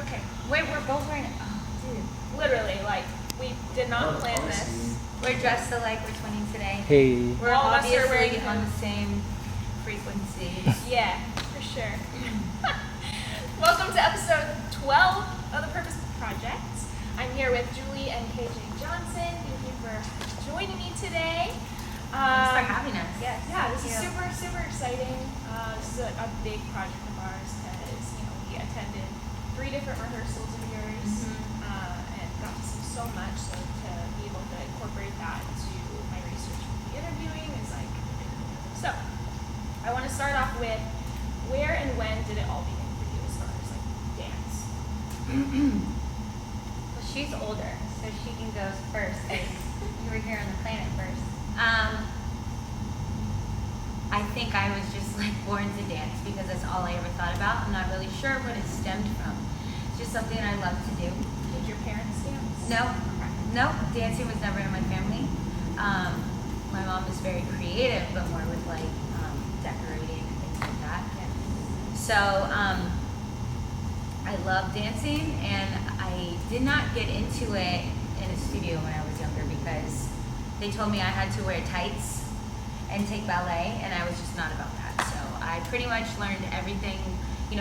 Okay. Wait, we're both wearing it. Oh, dude. Literally, like, we did not plan this. We're dressed alike. We're twinning today. Hey. We're All of us are obviously wearing on the same frequency. Yeah, for sure. Welcome to episode 12 of the Purpose Project. I'm here with Julie and KJ Johnson. Thank you for joining me today. Thanks for having us. Yes. Yeah, this is super exciting. This is a big project of ours because we attended 3 different rehearsals of yours and got to see so much. So to be able to incorporate that into my research and the interviewing is like ridiculous. So I want to start off with where and when did it all begin for you as far as like dance? Well, she's older, so she can go first. You were here on the planet first. I think I was just like born to dance because that's all I ever thought about. I'm not really sure what it stemmed from. It's just something I love to do. Did your parents dance? No, dancing was never in my family. My mom is very creative, but more with like decorating and things like that. Yeah. So I love dancing, and I did not get into it in a studio when I was younger because they told me I had to wear tights and take ballet, and I was just not about that. So I pretty much learned everything,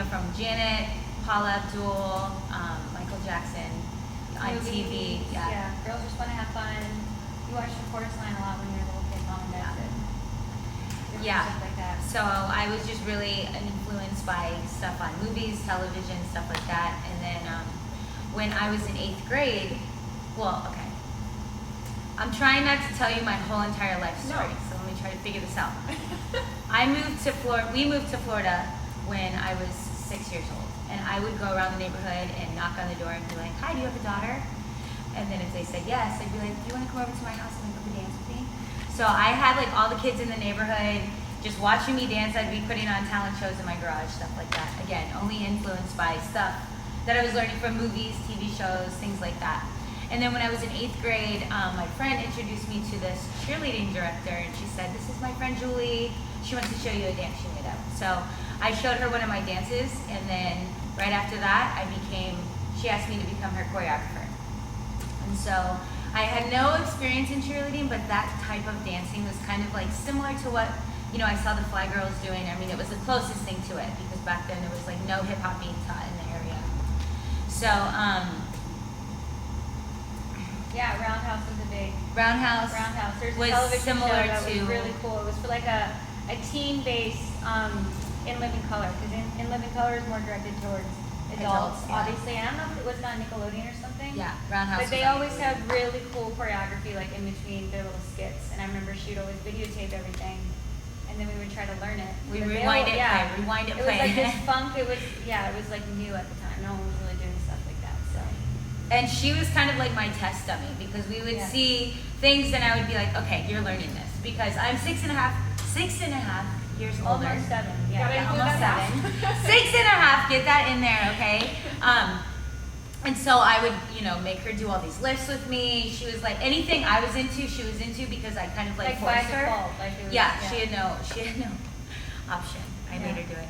from Janet, Paula Abdul, Michael Jackson, on TV. Yeah, girls just want to have fun. You watched the chorus line a lot when you were a little kid, mom and dad did. Yeah. Stuff like that. So I was just really influenced by stuff on movies, television, stuff like that. And then when I was in 8th grade, I'm trying not to tell you my whole entire life story, so let me try to figure this out. We moved to Florida when I was 6 years old, and I would go around the neighborhood and knock on the door and be like, "Hi, do you have a daughter?" And then if they said yes, I'd be like, "Do you want to come over to my house and go dance with me?" So I had like all the kids in the neighborhood just watching me dance. I'd be putting on talent shows in my garage, stuff like that. Again, only influenced by stuff that I was learning from movies, TV shows, things like that. And then when I was in 8th grade, my friend introduced me to this cheerleading director, and she said, "This is my friend Julie. She wants to show you a dance she made up." So I showed her one of my dances, and then right after that, she asked me to become her choreographer. And so I had no experience in cheerleading, but that type of dancing was kind of like similar to what, I saw the Fly Girls doing. I mean, it was the closest thing to it because back then there was like no hip hop being taught in the area. So, Yeah, Roundhouse was a big. Roundhouse There's a was television similar show that to was really cool. It was for like a teen-based In Living Color, because in Living Color is more directed towards adults, yeah. obviously. And I don't know if it was on Nickelodeon or something. Yeah, Roundhouse. But they always have really cool choreography, like in between their little skits. And I remember she'd always videotape everything, and then we would try to learn it. We But rewind it, yeah. rewind it, It was play. like this funk. It was like new at the time. No one was really doing stuff like that. So. And she was kind of like my test dummy because we would see things and I would be like, "Okay, you're learning this," because I'm 6.5 years older. Almost 7. Yeah, Gotta include almost that 7. 6.5. Get that in there, okay? And so I would, make her do all these lifts with me. She was like anything I was into, she was into because I kind of like by forced her. default, like it was, She had no option. I made her do it.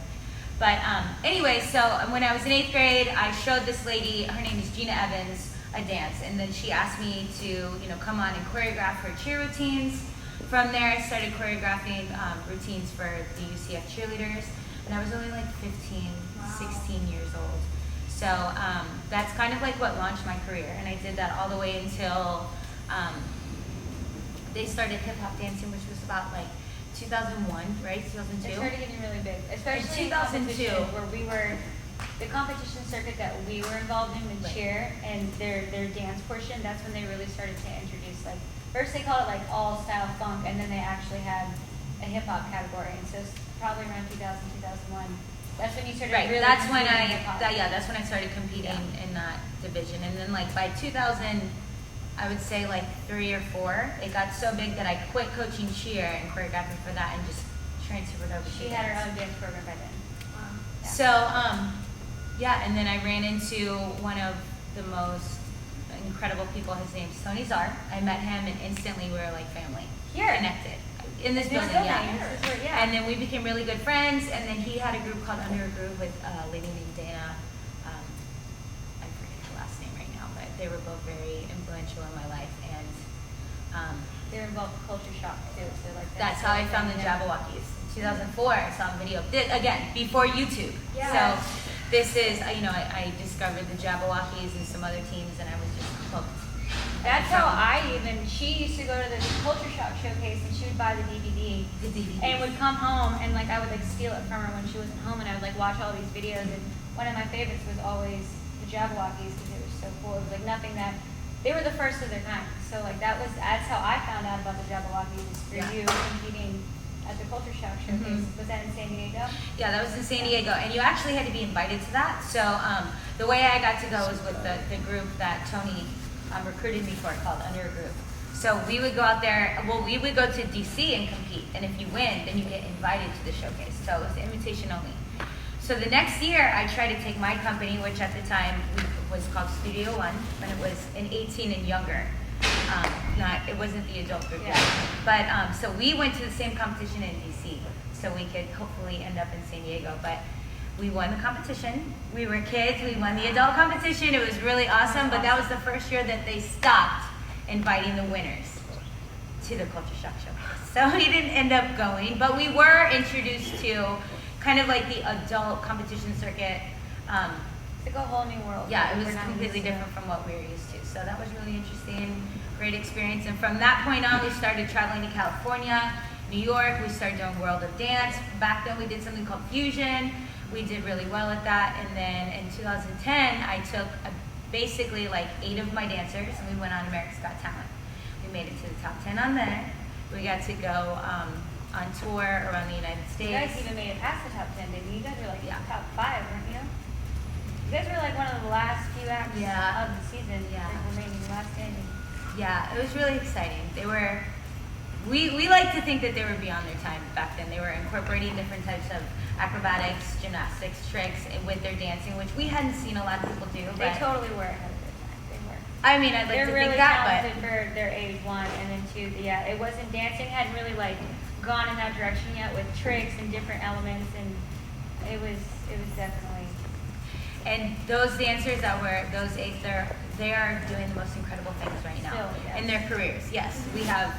But anyway, so when I was in 8th grade, I showed this lady, her name is Gina Evans, a dance, and then she asked me to, come on and choreograph her cheer routines. From there, I started choreographing routines for the UCF cheerleaders, and I was only like 15, 16 years old. So that's kind of like what launched my career, and I did that all the way until they started hip hop dancing, which was about like 2001, right? 2002. It started getting really big, especially in 2002, where the competition circuit that we were involved in with cheer and their dance portion. That's when they really started to introduce like first they called it like all style funk, and then they actually had a hip hop category. And so it's probably around 2000, 2001. That's when you started. Right. Really That's when that's when I started competing in that division, and then like by 2000. I would say like 3 or 4. It got so big that I quit coaching cheer and choreographing for that and just transferred over to She had her own dance program by then. Wow. So, and then I ran into one of the most incredible people. His name's Tony Czar. I met him and instantly we were like family. Here. Connected. In this building, yeah. And then we became really good friends, and then he had a group called Under a Groove with a lady named Dana. they were both very influential in my life, and They're involved with culture shock too, so like that's how I found the Jabberwockies. In 2004, I saw a video. Again, before YouTube. Yeah. So this is, I discovered the Jabberwockies and some other teams, and I was just hooked. That's how she used to go to the culture shock showcase and she would buy the DVD. The DVD. And would come home and like I would like steal it from her when she wasn't home, and I would like watch all these videos, and one of my favorites was always the Jabberwockies because it was so cool. It was like nothing that, they were the first of their kind. So like that's how I found out about the Jabberwockies, is through you competing at the culture shock showcase. Was that in San Diego? Yeah, that was in San Diego, and you actually had to be invited to that. So the way I got to go was with the group that Tony recruited me for, called Under a Group. So we would go out there, we would go to DC and compete, and if you win, then you get invited to the showcase. So it was invitation only. So the next year, I tried to take my company, which at the time was called Studio One, and it was an 18 and younger. It wasn't the adult group yet. But so we went to the same competition in DC, so we could hopefully end up in San Diego. But we won the competition. We were kids. We won the adult competition. It was really awesome. But that was the first year that they stopped inviting the winners to the Culture Shock Showcase. So we didn't end up going. But we were introduced to kind of like the adult competition circuit. It's like a whole new world. Yeah, it We're was not completely used to. different from what we were used to. So that was really interesting. Great experience. And from that point on, we started traveling to California, New York. We started doing World of Dance. Back then, we did something called Fusion. We did really well at that, and then in 2010, I took basically like 8 of my dancers, and we went on America's Got Talent. We made it to the top 10 on there. We got to go on tour around the United States. You guys even made it past the top 10, didn't you? You guys were like top 5, weren't you? You guys were like one of the last few acts of the season. Yeah. Like remaining last standing. Yeah, it was really exciting. They were, we like to think that they were beyond their time back then. They were incorporating different types of acrobatics, gymnastics, tricks with their dancing, which we hadn't seen a lot of people do. They totally were ahead of their time. They were. I mean, I'd like They're to really think that, talented for their age, 1, and then 2. Yeah, it wasn't dancing hadn't really like gone in that direction yet with tricks and different elements, and it was definitely. And those dancers that were those 8, they are doing the most incredible things right now Still, yes. in their careers. Yes, we have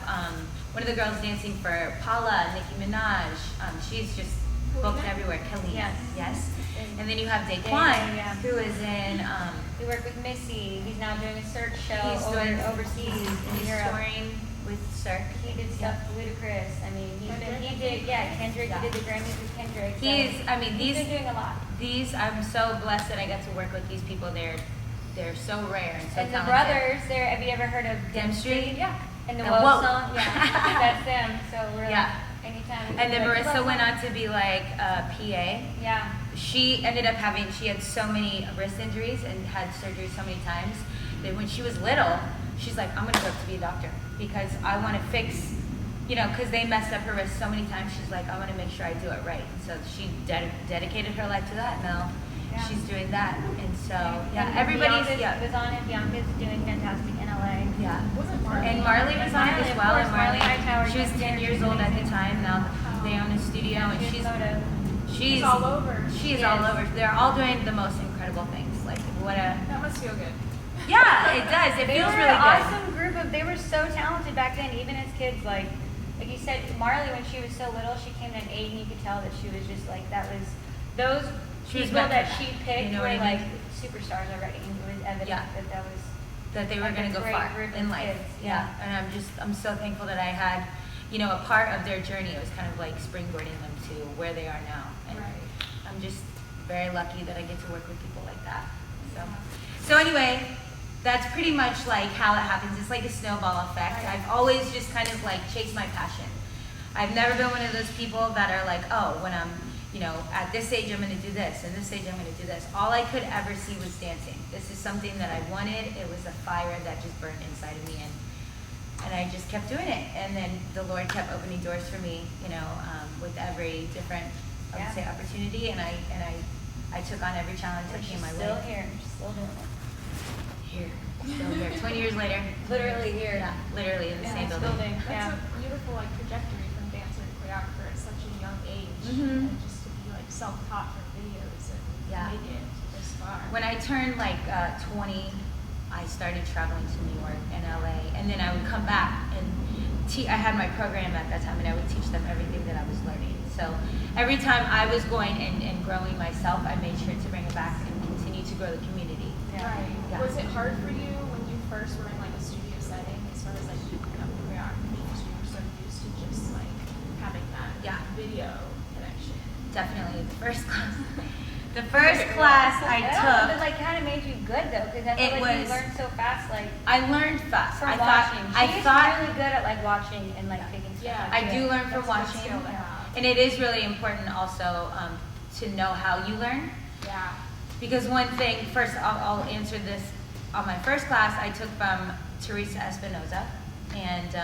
one of the girls dancing for Paula, Nicki Minaj. She's just booked everywhere. Kelly. Yes. And then you have Daquan, who is in. He worked with Missy. He's now doing a Cirque show overseas in He's Europe. touring with Cirque. He did stuff with Ludacris. I mean, he did Kendrick. Yeah. He did the Grammys with Kendrick. So He's been doing a lot. I'm so blessed that I got to work with these people. They're so rare and so And the talented. brothers, have you ever heard of Dempsey? Yeah. And the And Woe Woe. song? Yeah. That's them. So we're Yeah. like, anytime. And then we're like, Marissa "Love went song." on to be like a PA. Yeah. She ended up she had so many wrist injuries and had surgery so many times that when she was little, she's like, I'm going to grow up to be a doctor because I want to fix, because they messed up her wrist so many times. She's like, I want to make sure I do it right. And so she dedicated her life to that. Now she's doing that. And so, And everybody's, Bianca was on it. Bianca's doing fantastic in LA. Yeah. Wasn't Marley? And Marley was on it Marley, as of well. course, And Marley Hightower, she was 10 years old at the time. Now they own a studio, and she's all over. She is all over. They're all doing the most incredible things. Like That must feel good. Yeah, it does. It They feels were really an good. awesome group of. They were so talented back then, even as kids. Like you said, Marley, when she was so little, she came at 8, and you could tell that she was just like that was those She was people meant for that that. she picked You know were what I mean? like superstars already. It was evident that was. That they were like going a to go great far group of in life. kids. Yeah. And I'm so thankful that I had, a part of their journey. It was kind of like springboarding them to where they are now. And I'm just very lucky that I get to work with people like that. So anyway, that's pretty much like how it happens. It's like a snowball effect. I've always just kind of like chased my passion. I've never been one of those people that are like, oh, when I'm, at this age I'm going to do this, and this age I'm going to do this. All I could ever see was dancing. This is something that I wanted. It was a fire that just burned inside of me, and I just kept doing it. And then the Lord kept opening doors for me, with every different, I would say, opportunity, and I took on every challenge that came my way. Still here, still doing it. Still here. 20 years later. Literally here. Yeah, literally in the same building. That's a beautiful trajectory from dancer to choreographer at such a young age, Mhm. and just to be self-taught from videos and Yeah. make it this far. When I turned 20, I started traveling to New York and LA, and then I would come back and I had my program at that time, and I would teach them everything that I was learning. So every time I was going and growing myself, I made sure to bring it back and continue to grow the community. Yeah. Right. Yeah. Was it hard for you when you first were in like a studio setting, as far as like keeping up with choreography, because you were so used to just like having that video connection? Definitely the first class. The first class I took, It like kind of made you good though, because I feel like you learned so fast. Like I learned fast. from I watching. thought She's really good at like watching and like taking stuff. Yeah. I do learn from That's a good watching, skill to have. and it is really important also to know how you learn. Yeah. Because one thing, first I'll answer this. On my first class, I took from Teresa Espinoza, and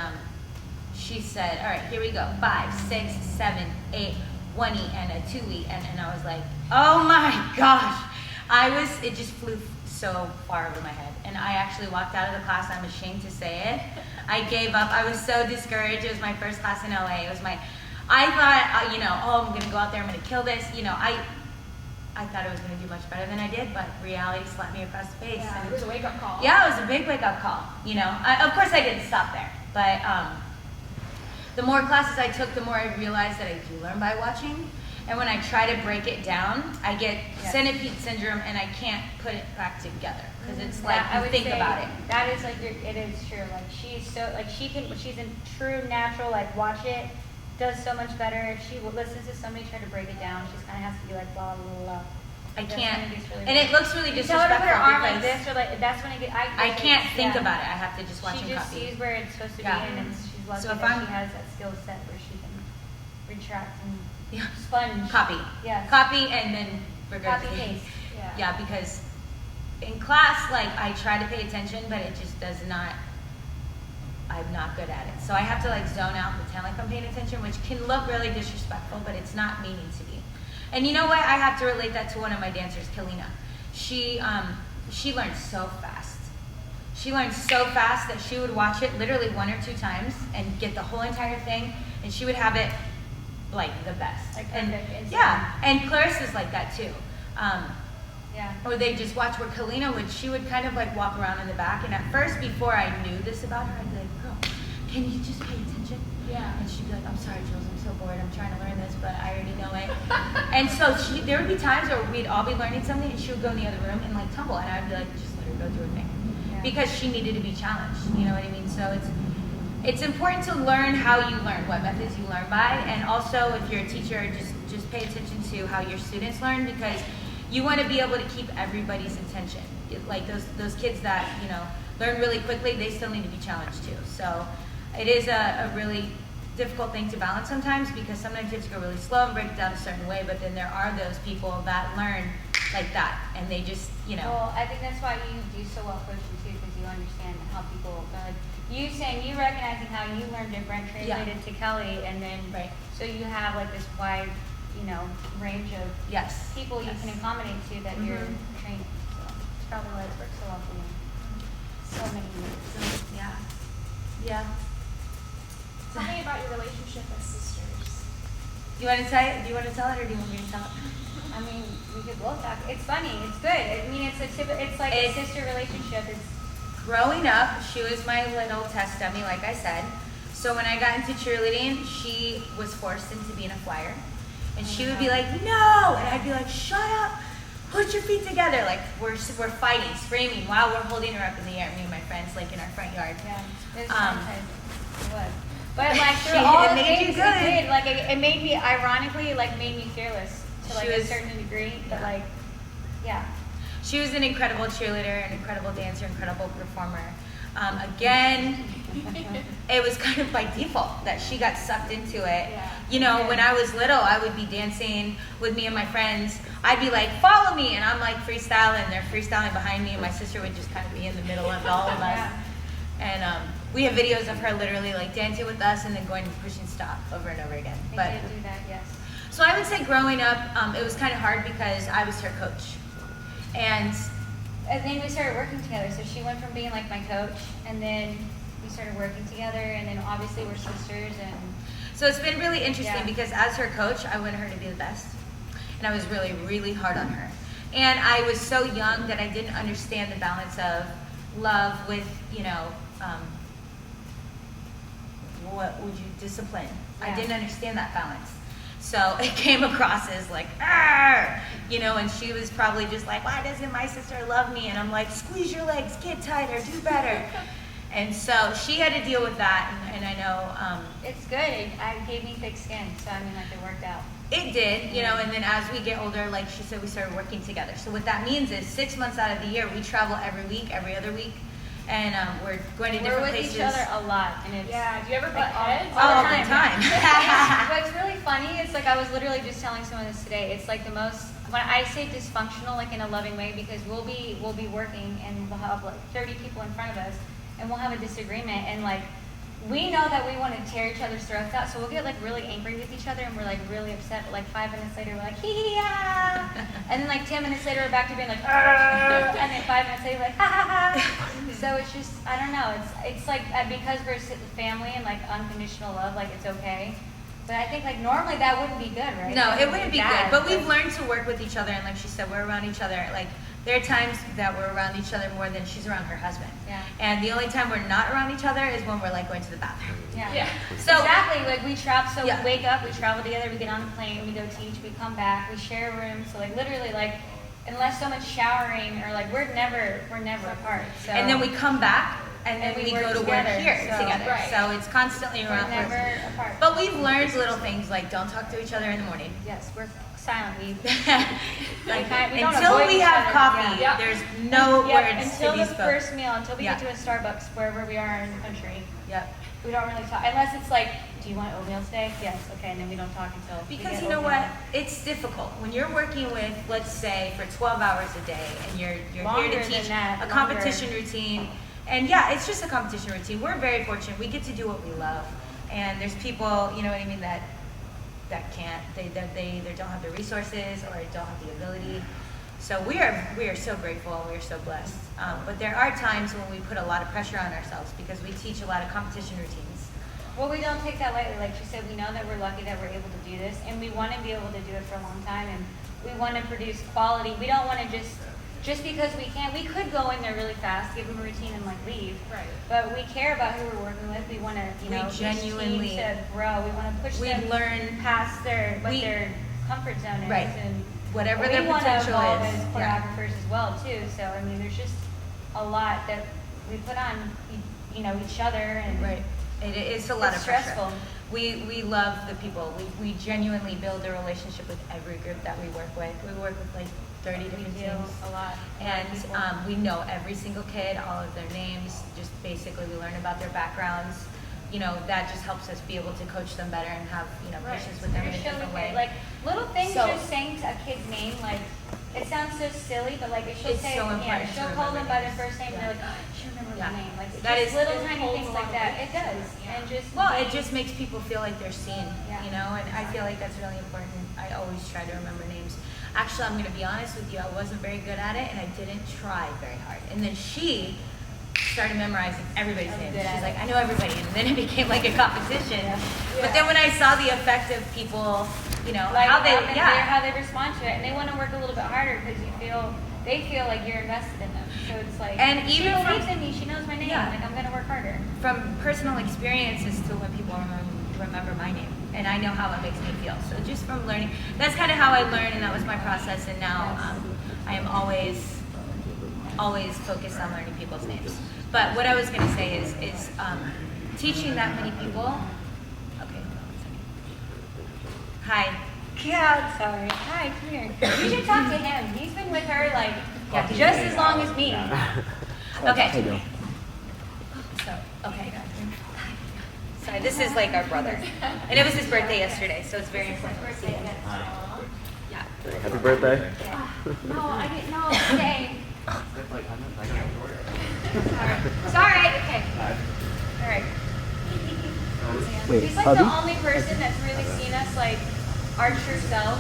she said, all right, here we go, 5, 6, 7, 8, 1E and a 2E, and I was like, oh my gosh. It just flew so far over my head, and I actually walked out of the class. I'm ashamed to say it. I gave up. I was so discouraged. It was my first class in LA. I thought, I'm going to go out there, I'm going to kill this. I thought I was going to do much better than I did, but reality slapped me across the face. Yeah, And it was a wake-up call. yeah, it was a big wake-up call. Of course I didn't stop there, but the more classes I took, the more I realized that I do learn by watching. And when I try to break it down, I get centipede syndrome, and I can't put it back together because it's like I would think say about it. That is like it is true. Like she's so like she's a true natural. Like watch it, does so much better. If she listens to somebody try to break it down, she just kind of has to be like blah blah blah. I That's can't, when it gets really and it weird. looks really You tell her to put her arm disrespectful like this, because or like that's when it gets. I can't think about it. I have to just watch She and just copy. sees where it's supposed to Yeah. be, and she's lucky So if that I'm- she has that skill set where she can retract and Yeah. sponge. Copy. Yes. Copy and then Copy regurgitate. paste. Yeah, because in class, like, I try to pay attention, but it just does not, I'm not good at it. So I have to like zone out and pretend like I'm paying attention, which can look really disrespectful, but it's not meaning to be. And you know what? I have to relate that to one of my dancers, Kalina. She learned so fast. She learned so fast that she would watch it literally 1 or 2 times and get the whole entire thing, and she would have it like the best. Like and perfect, instant. yeah, and Clarissa's like that too. Yeah. Or they just watch where Kalina she would kind of like walk around in the back, and at first, before I knew this about her, I'd be like, girl, can you just pay attention? Yeah. And she'd be like, I'm sorry, Jules, I'm so bored, I'm trying to learn this, but I already know it. And so there would be times where we'd all be learning something, and she would go in the other room and like tumble, and I'd be like, just let her go do her thing. Yeah. Because she needed to be challenged, you know what I mean? So it's important to learn how you learn, what methods you learn by, and also if you're a teacher, just pay attention to how your students learn, because you want to be able to keep everybody's attention. Like those kids that learn really quickly, they still need to be challenged too. So it is a really difficult thing to balance sometimes, because sometimes you have to go really slow and break it down a certain way, but then there are those people that learn like that, and they just Well, I think that's why you do so well coaching too, because you understand how people like you recognizing how you learn different, translated to Kelly, and then Right. so you have like this wide, range of yes people you yes. can accommodate to that you're Mhm. training. So it's probably why it's worked so well for you. So many years. So, yeah. Tell me about your relationship as sisters. You want to tell it? Do you want to tell it, or do you want me to tell it? I mean, we could both talk. It's funny. It's good. I mean, it's like a sister relationship. It's Growing up, she was my little test dummy, like I said. So when I got into cheerleading, she was forced into being a flyer. And she would be like, no! And I'd be like, shut up! Put your feet together! Like, we're fighting, screaming, while we're holding her up in the air, me and my friends, like in our front yard. yeah. It's Um, it was. But like through It all the made you things good. it did, like it made me, ironically, like made me fearless to like She a was- certain degree. But yeah. like, yeah. She was an incredible cheerleader, an incredible dancer, incredible performer. Again, it was kind of by default that she got sucked into it. Yeah. When I was little, I would be dancing with me and my friends. I'd be like, follow me, and I'm like freestyling, they're freestyling behind me, and my sister would just kind of be in the middle of all of us. Yeah. And we have videos of her literally like dancing with us and then going and pushing stop over and over again. They But did do that, yes. so I would say growing up, it was kind of hard because I was her coach. And then we started working together. So she went from being like my coach, and then we started working together, and then obviously we're sisters. And so it's been really interesting Yeah. because as her coach, I wanted her to be the best. And I was really, really hard on her. And I was so young that I didn't understand the balance of love with, what would you discipline? I Yeah. didn't understand that balance. So it came across as like, "Arr!" And she was probably just like, why doesn't my sister love me? And I'm like, squeeze your legs, get tighter, do better. And so she had to deal with that, and I know It's good. It gave me thick skin, so I mean, like, it worked out. it did, and then as we get older, like she said, we started working together. So what that means is 6 months out of the year, we travel every week, every other week, and we're going to We're different with places. each other a lot, and it's Yeah, do you ever like, butt heads? all the time. What's really funny is, like, I was literally just telling someone this today. It's like the most, when I say dysfunctional, like in a loving way, because we'll be working and we'll have like 30 people in front of us, and we'll have a disagreement, and like we know that we want to tear each other's throats out, so we'll get like really angry with each other, and we're like really upset. But like 5 minutes later, we're like hee yeah, and then like 10 minutes later, we're back to being like and then 5 minutes later, we're like ha ha ha. So it's just, I don't know. It's like because we're family and like unconditional love, like it's okay. But I think like normally that wouldn't be good, right? No, it wouldn't be bad, good. But we've learned to work with each other, and like she said, we're around each other. Like there are times that we're around each other more than she's around her husband. Yeah. And the only time we're not around each other is when we're like going to the bathroom. Yeah. So exactly, like we travel, so Yeah. we wake up, we travel together, we get on a plane, we go teach, we come back, we share a room, so like literally like, unless so much showering or like, we're never apart, so. And then we come back, and then And we we go work to together, work here so- together. Right. So it's constantly We're around. never apart. But we've learned little things like don't talk to each other in the morning. Yes, we're silent, we Like, we don't until avoid we each have other. coffee, Yeah. there's no Yep, words until to the be spoken. first meal, until we Yeah. get to a Starbucks, wherever we are in the country, Yep. we don't really talk, unless it's like, do you want oatmeal today? Yes, okay, and then we don't talk until we Because get you know oatmeal. what? It's difficult when you're working with, let's say, for 12 hours a day, and you're here Longer to than teach that, a longer. competition routine. And yeah, it's just a competition routine. We're very fortunate. We get to do what we love. And there's people, you know what I mean, that can't. They either don't have the resources or don't have the ability. So we are so grateful and we are so blessed. But there are times when we put a lot of pressure on ourselves because we teach a lot of competition routines. Well, we don't take that lightly. Like she said, we know that we're lucky that we're able to do this, and we want to be able to do it for a long time, and we want to produce quality. We don't want to just because we can. We could go in there really fast, give them a routine, and like leave. Right. But we care about who we're working with. We want to, We push genuinely- teams to grow. We want to push We them learn past their we- their comfut zone is, Right. and whatever we their want to potential evolve is. as Yeah. choreographers as well too. So I mean, there's just a lot that we put on, each other, and Right. It's a lot It's of pressure. stressful. We love the people. We genuinely build a relationship with every group that we work with. We work with like 30 we different do teams. a lot. And people. we know every single kid, all of their names. Just basically we learn about their backgrounds. That just helps us be able to coach them better and have, Right. patience with them in a You're different showing way. it. Like little things, So- just saying a kid's name, like it sounds so silly, but like if she'll It's say, so important to she'll call them remember by their names. first name, Yeah. and they're like, oh, she remembers Yeah. my name. Like That just is- little it tiny holds things a like lot of that. weight. It does, Yeah. and just Well, it just makes people feel like they're seen, Yeah. and I feel like that's really important. I always try to remember names. Actually, I'm going to be honest with you, I wasn't very good at it, and I didn't try very hard. And then she started memorizing everybody's I'm names. good at She's it. like, I know everybody, and then it became like a competition. Yeah. But then when I saw the effect of people, like how they, how they respond to it, and they want to work a little bit harder because they feel like you're invested in them. So it's like, And she even believes from- in me. She knows my name. Yeah. Like I'm gonna work harder. from personal experiences to when people remember my name, and I know how it makes me feel. So just from learning, that's kind of how I learned, and that was my process. And now I am always focused on learning people's names. But what I was going to say is teaching that many people. Okay, hold on 1 second. Hi. God, sorry. Hi, come here. You should talk to him. He's been with her like Yeah, just as long as me. Okay. So, okay. Sorry, this is like our brother. And it was his birthday yesterday, so it's very important to see him. Yeah. Happy birthday. No, I didn't know today. Sorry. Okay. All right. Wait, He's like hubby? the only person that's really seen us like our true self.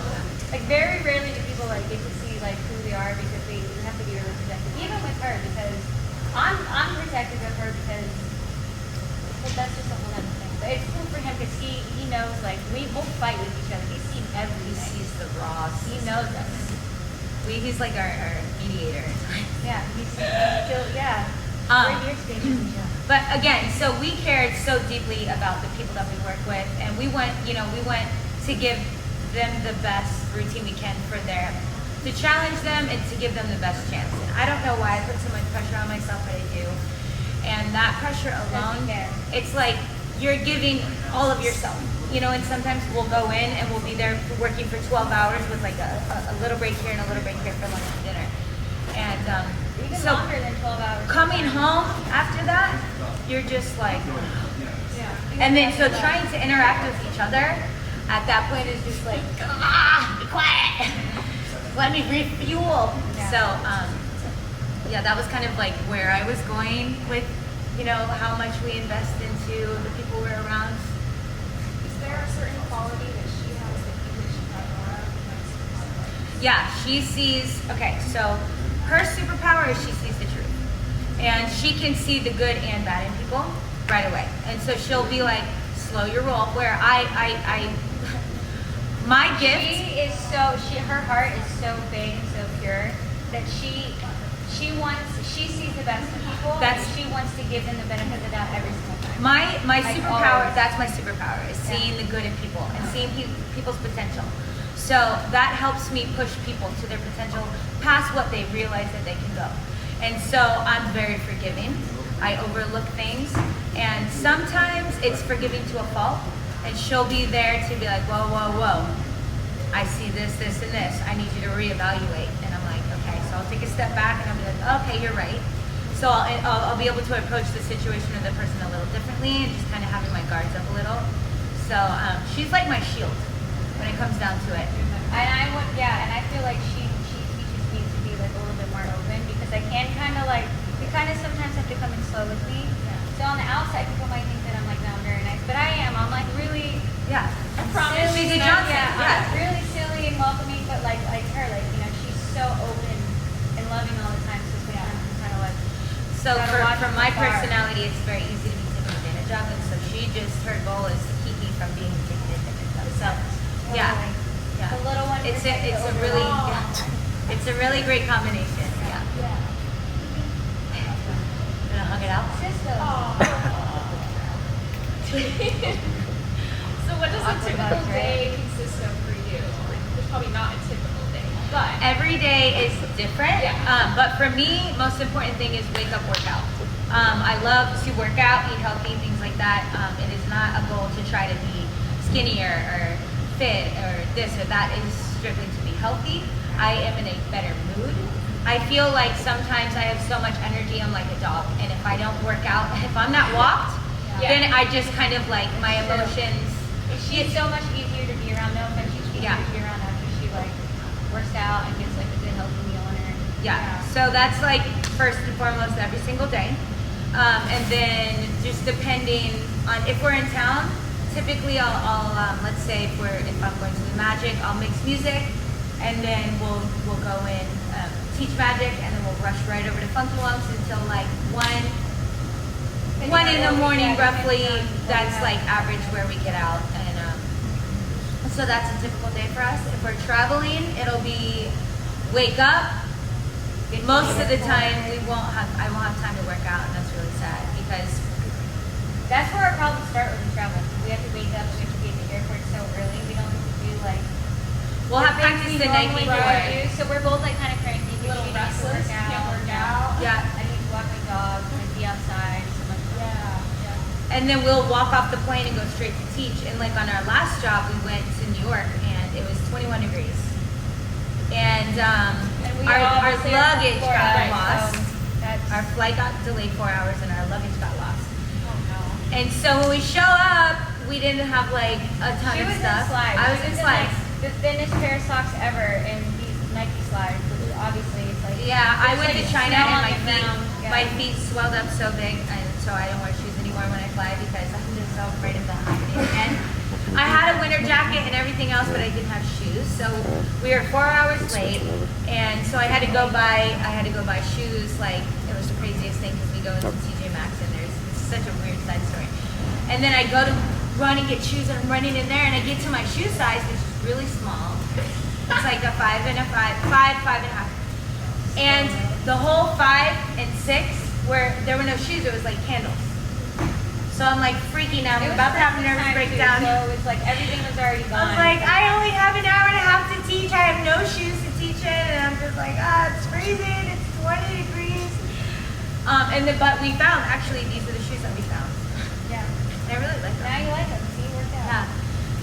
Like very rarely do people like get to see like who we are because we have to be really protective. Even with her because I'm protective of her because that's just a whole other thing. But it's cool for him because he knows like we will fight with each other. He's seen He everything. sees the raw. He knows us. He's like our mediator. Yeah, yeah. Radio station, yeah. But again, so we cared so deeply about the people that we work with, and we want to give them the best routine we can for to challenge them and to give them the best chance. And I don't know why I put so much pressure on myself, but I do. And that pressure alone, it's like you're giving all of yourself. And sometimes we'll go in and we'll be there working for 12 hours with like a little break here and a little break here for lunch and dinner. And Even so longer than 12 hours. coming home after that, you're just like, and then so trying to interact with each other at that point is just like, be quiet, let me refuel. Yeah. So that was kind of like where I was going with, how much we invest into the people we're around. Is there a certain quality that she has that you wish you had more of? Yeah, she sees, okay, so her superpower is she sees the truth. And she can see the good and bad in people right away. And so she'll be like, slow your roll, where my gift. Her heart is so big and so pure that she sees the best in people. She wants to give them the benefit of the doubt every single time. My Like superpower, always. that's my superpower, is seeing the good in people and seeing people's potential. So that helps me push people to their potential past what they realize that they can go. And so I'm very forgiving. I overlook things. And sometimes it's forgiving to a fault. And she'll be there to be like, whoa, whoa, whoa. I see this, this, and this. I need you to reevaluate. And I'm like, okay. So I'll take a step back and I'll be like, okay, you're right. So I'll be able to approach the situation or the person a little differently and just kind of having my guards up a little. So she's like my shield when it comes down to it. And I feel like she teaches me to be like a little bit more open because I can you kind of sometimes have to come in slow with me. Yeah. So on the outside, people might think that I'm like, no, I'm very nice, but I am. I'm like really, Yeah. I promise. She's a silly, Johnson. I'm really silly and welcoming, but like her, she's so open and loving all the time. So sometimes I'm kind of like, So gotta watch for from my afar. personality, it's very easy to be taken advantage of, and so her goal is to keep me from being taken advantage of. So yeah. the little one. It's protects a the really overall. it's a really great combination. Yeah. Gonna hug it out. Sister. So what does a Awkward typical vibes, right? day consist of for you? There's probably not a typical day, but Every day is different. Yeah. But for me, most important thing is wake up, work out. I love to work out, eat healthy, things like that. It is not a goal to try to be skinnier or fit or this or that. It is strictly to be healthy. I am in a better mood. I feel like sometimes I have so much energy, I'm like a dog. And if I don't work out, if I'm not walked, then I just kind of like my emotions. She's so much easier to be around. No offense, she's easier Yeah. to be around after she works out and gets a good healthy meal in her. Yeah. So that's like first and foremost every single day. And then just depending on if we're in town, typically I'll let's say if I'm going to the Magic, I'll mix music, and then we'll go in, teach Magic, and then we'll rush right over to Funky Lumps until like 1 in the morning roughly. That's like average where we get out, and so that's a typical day for us. If we're traveling, it'll be wake up. Most of the time I won't have time to work out, and that's really sad because That's where our problems start when we travel. We have to wake up and we have to be at the airport so early. We don't get to do we'll have things practice we the night normally before. do. So we're both like kind of cranky. a little She needs to restless, can't work out. Yeah. I need to walk my dog. I need to be outside. So much. Yeah. And then we'll walk off the plane and go straight to teach. And like on our last job, we went to New York and it was 21 degrees. And we our all was there for luggage 4 got hours, lost. so that's, Our flight got delayed 4 hours and our luggage got lost. oh no. And so when we show up, we didn't have like a ton She of was stuff. in slides. I was She in like, slides. the thinnest pair of socks ever in these Nike slides, which obviously it's like. Yeah, I there's, went to like, China snow and on my the feet, ground. Yeah. my feet swelled up so big, and so I don't wear shoes anymore when I fly because I'm just so afraid of that happening again. I had a winter jacket and everything else, but I didn't have shoes. So we were 4 hours late, and so I had to go buy shoes. Like it was the craziest thing because we go into TJ Maxx and it's such a weird side story. And then I go to run and get shoes, and I'm running in there, and I get to my shoe size, which is really small. It's like a 5 and a 5 and a half. And the whole 5 and 6 were there were no shoes. It was like candles. So I'm like freaking out. I'm It was about to have a Christmas nervous time, too, breakdown. So it was like everything was already I gone. was like, I only have an hour and a half to teach. I have no shoes to teach in, and I'm just like, it's freezing. It's 20 degrees. But we found actually these are the shoes that we found. Yeah. I really like them. Now you like them. See, it worked out. Yeah.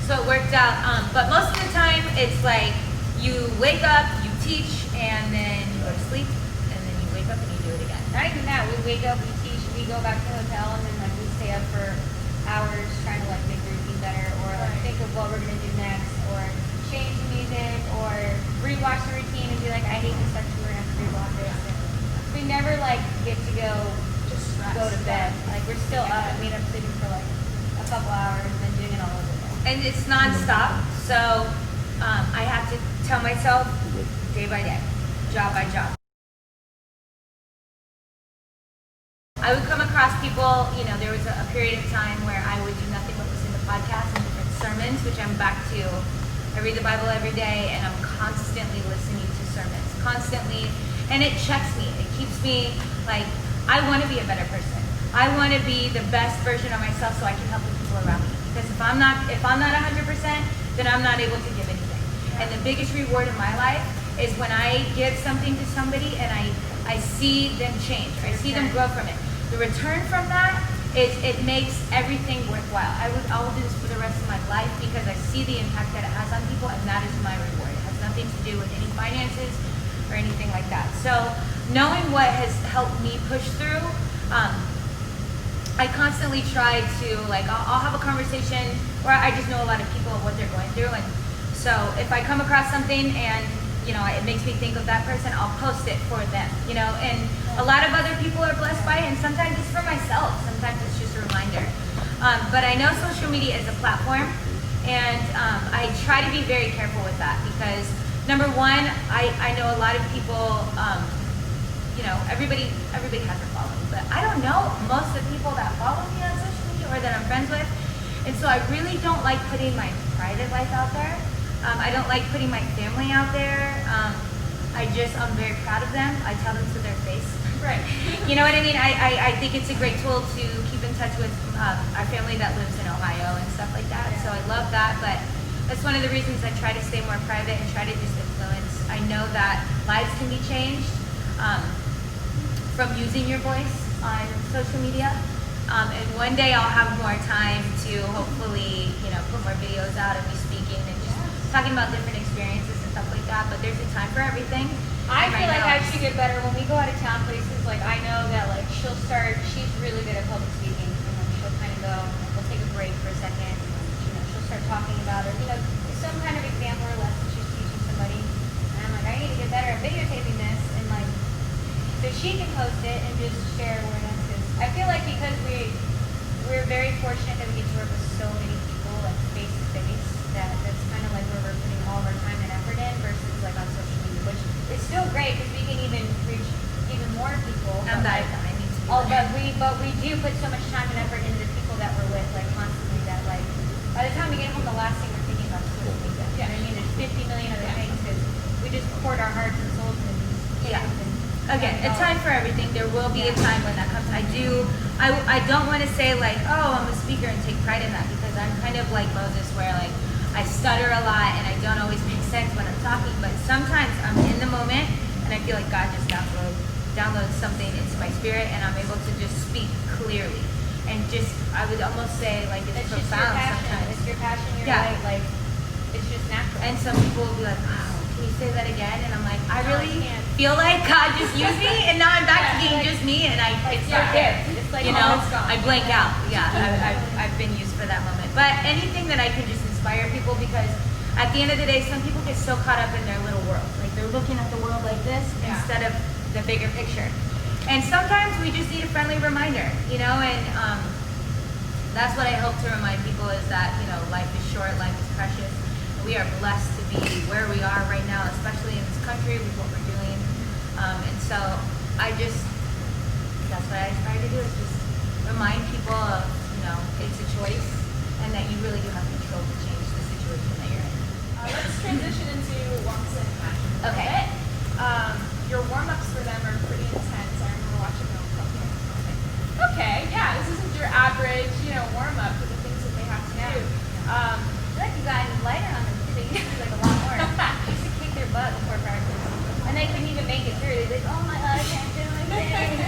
So it worked out. But most of the time, it's like you wake up, you teach, and then you go to sleep, and then you wake up and you do it again. Not even that. We wake up, we teach, we go back to the hotel, and then like we stay up for hours trying to like make the routine better, or like think of what we're gonna do next, or change the music, or rewatch the routine and be like, I hate this section, we're gonna have to rewatch this. And we never like get to go go to bed. Like we're still up. We end up sleeping for like a couple hours and then doing it all over again. And it's nonstop. So I have to tell myself day by day, job by job. I would come across people, there was a period of time where I would do nothing but listen to podcasts and different sermons, which I'm back to. I read the Bible every day and I'm constantly listening to sermons, constantly. And it checks me. It keeps me like, I want to be a better person. I want to be the best version of myself so I can help the people around me. Because if I'm not 100%, then I'm not able to give anything. And the biggest reward in my life is when I give something to somebody and I see them change. I see them grow from it. The return from that is it makes everything worthwhile. I will do this for the rest of my life because I see the impact that it has on people, and that is my reward. It has nothing to do with any finances or anything like that. So knowing what has helped me push through, I constantly try to I'll have a conversation where I just know a lot of people and what they're going through, and so if I come across something and it makes me think of that person, I'll post it for them, and a lot of other people are blessed by it, and sometimes it's for myself, sometimes it's just a reminder. But I know social media is a platform, and I try to be very careful with that because, number one, I know a lot of people, everybody has a following, but I don't know most of the people that follow me on social media or that I'm friends with, and so I really don't like putting my private life out there. I don't like putting my family out there. I'm very proud of them. I tell them to their face. Right. You know what I mean? I think it's a great tool to keep in touch with our family that lives in Ohio and stuff like that. So I love that, but that's one of the reasons I try to stay more private and try to just influence. I know that lives can be changed from using your voice on social media. And one day I'll have more time to hopefully, put more videos out of me speaking and just talking about different experiences and stuff like that. But there's a time for everything. I feel like I should get better when we go out of town places. Like I know that she's really good at public speaking, and then she'll kind of go, we'll take a break for a second. And, she'll start talking about it. Some kind of example or lesson she's teaching somebody. And I'm like, I need to get better at videotaping this, and so she can post it and just share awareness. I feel like because we're very fortunate that we get to work with so many people face to face, that's kind of like where we're putting all of our time and effort in versus like on social media, which is still great because we can even reach even more people. And I need to but we do put so much time and effort into the people that we're with constantly that by the time we get home, the last thing we're thinking about is social media. Yeah. I mean, there's 50 million other things because we just poured our hearts and souls into these. Yeah. Again, a time for everything. There will be a time when that comes. I don't want to say I'm a speaker and take pride in that because I'm kind of like Moses where I stutter a lot and I don't always make sense when I'm talking, but sometimes I'm in the moment and I feel like God just downloads something into my spirit and I'm able to just speak clearly. And I would almost say it's profound sometimes. It's your passion, your Yeah. light, it's just natural. And some people will be like, wow, can you say that again? And I'm like, I No, I really can't. feel like God just used me, and now I'm back to being just me, and it's your not there. gift. It's like it's gone. I blank out. Yeah, I've been used for that moment. But anything that I can just inspire people, because at the end of the day, some people get so caught up in their little world. They're looking at the world like this instead of the bigger picture. And sometimes we just need a friendly reminder, and that's what I hope to remind people is that, life is short, life is precious. We are blessed to be where we are right now, especially in this country with what we're doing. And so that's what I aspire to do is just remind people of, it's a choice and that you really do have control to change the situation that you're in. Let's transition into walks and passion. Okay. Your warm-ups for them are pretty intense. I remember watching them a couple times. can't get through. They're like, oh my god, I can't do anything.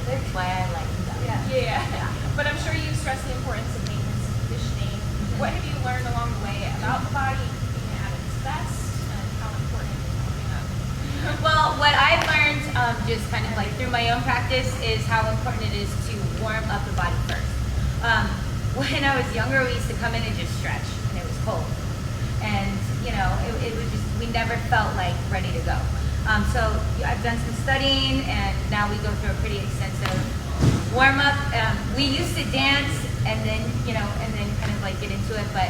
That's why I like them. Yeah. Yeah. But I'm sure you've stressed the importance of maintenance and conditioning. What have you learned along the way about the body being at its best and how important it is warming up? Well, what I've learned, just kind of like through my own practice, is how important it is to warm up the body first. When I was younger, we used to come in and just stretch, and it was cold. And, you know, it was just, we never felt like ready to go. So I've done some studying, and now we go through a pretty extensive warm up. We used to dance, and then, you know, and then kind of like get into it, but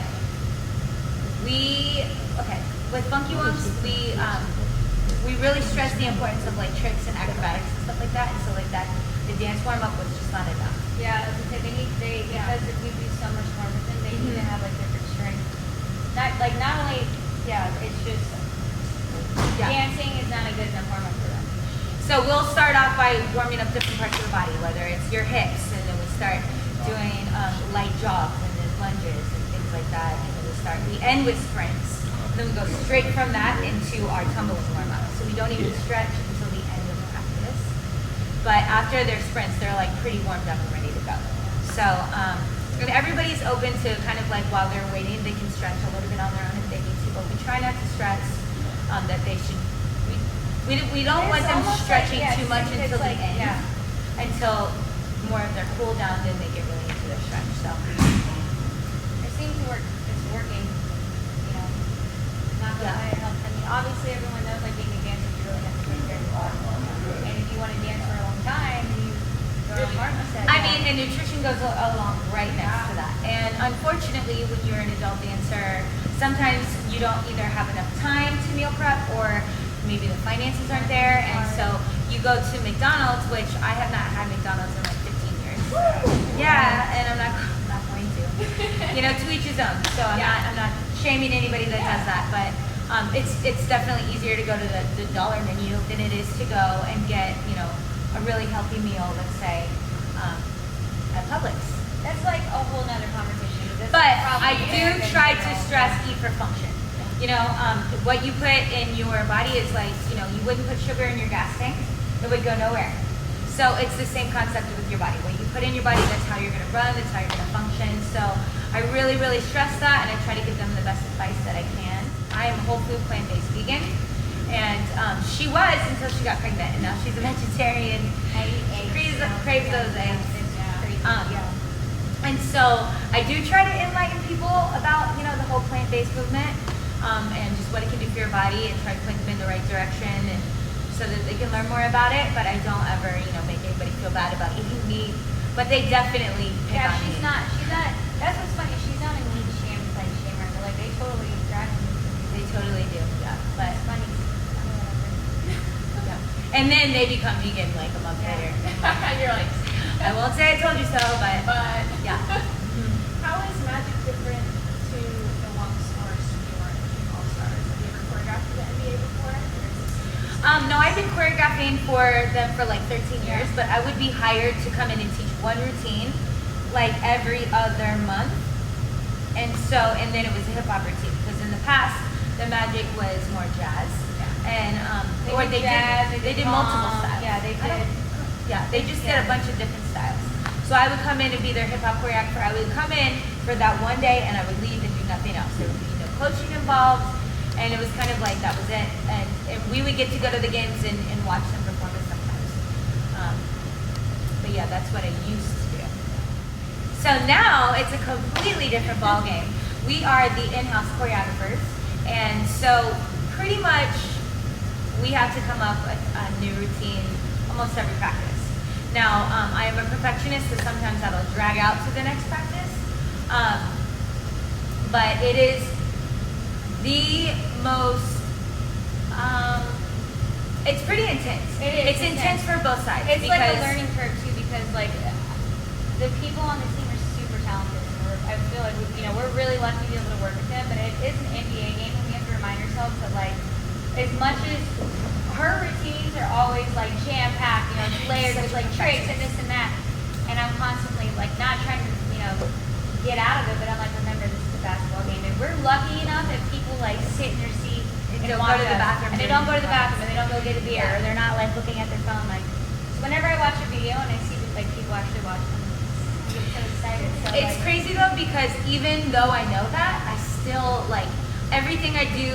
with Funky Wumps, we really stress the importance of like tricks and acrobatics and stuff like that, and so like that, the dance warm up was just not enough. Yeah, because because if we do so much more with them, they need to have like different strength. Not only, it's just dancing is not a good enough warm up for them. So we'll start off by warming up different parts of the body, whether it's your hips, and then we start doing light jogs and then lunges and things like that, and then we end with sprints. And then we go straight from that into our tumbling warm up. So we don't even stretch until the end of practice. But after their sprints, they're like pretty warmed up and ready to go. So and everybody's open to kind of like while they're waiting, they can stretch a little bit on their own if they need to, but we try not to stress that they should. We don't want them stretching too much until the end, until more of their cool down, then they get really into their stretch. So It seems to work. It's working. You know, not gonna lie, it helps. I mean, obviously everyone knows like being a dancer, you really have to take care of your body. And if you want to dance for a long time, you go to pharmacy. I mean, and nutrition goes along right next to that. And unfortunately, when you're an adult dancer, sometimes you don't either have enough time to meal prep, or maybe the finances aren't there, and so you go to McDonald's, which I have not had McDonald's in like 15 years. Yeah, and I'm not going to. You know, to each his own. So I'm not shaming anybody that does that, but it's definitely easier to go to the dollar menu than it is to go and get, you know, a really healthy meal, let's say, at Publix. That's like a whole nother conversation. But I do try to stress eat for function. You know, what you put in your body is like, you know, you wouldn't put sugar in your gas tank, it would go nowhere. So it's the same concept with your body. What you put in your body, that's how you're going to run, that's how you're going to function. So I really, really stress that, and I try to give them the best advice that I can. I am a whole food plant-based vegan, and she was until she got pregnant, and now she's a vegetarian. Craves those eggs. And so I do try to enlighten people about, you know, the whole plant-based movement. And just what it can do for your body, and try to point them in the right direction, and so that they can learn more about it. But I don't ever, you know, make anybody feel bad about eating meat. But they definitely pick on she's me. not, that's what's funny, she's not a meat shamer, but like they totally drag me. They totally do, yeah. But It's funny. yeah. And then they become vegan like a month later. You're like, I won't say I told you so, but yeah. How is magic different to the Wumps or Sisterhood All-Stars? Have you ever choreographed for the NBA before? Or is this No, I've been choreographing for them for like 13 years, but I would be hired to come in and teach one routine like every other month. And then it was a hip hop routine, because in the past, the magic was more jazz. And, they did multiple styles. Yeah, they did. Yeah, they just did a bunch of different styles. So I would come in and be their hip hop choreographer. I would come in for that one day, and I would leave and do nothing else. There would be no coaching involved, and it was kind of like that was it. And we would get to go to the games and watch them perform it sometimes. But yeah, that's what I used to do. So now it's a completely different ball game. We are the in-house choreographers, and so pretty much we have to come up with a new routine almost every practice. Now, I am a perfectionist, so sometimes that'll drag out to the next practice. But it is the most, it's pretty intense. It's intense for both sides. It's like a learning curve too, because like the people on the team are super talented. And I feel like we're really lucky to be able to work with them, but it is an NBA game, and we have to remind ourselves that like, as much as her routines are always like jam-packed, layered with like tricks and this and that, and I'm constantly like not trying to, get out of it, but I'm like, remember, this is a basketball game, and we're lucky enough if people like sit in their seat and And and don't watch go to the us. bathroom And they during don't go to the class. bathroom, and they don't go get a beer, or they're not like looking at their phone. Like, so whenever I watch a video and I see like people actually watch them, I get so excited. So, It's like, crazy though, because even though I know that, I still like everything I do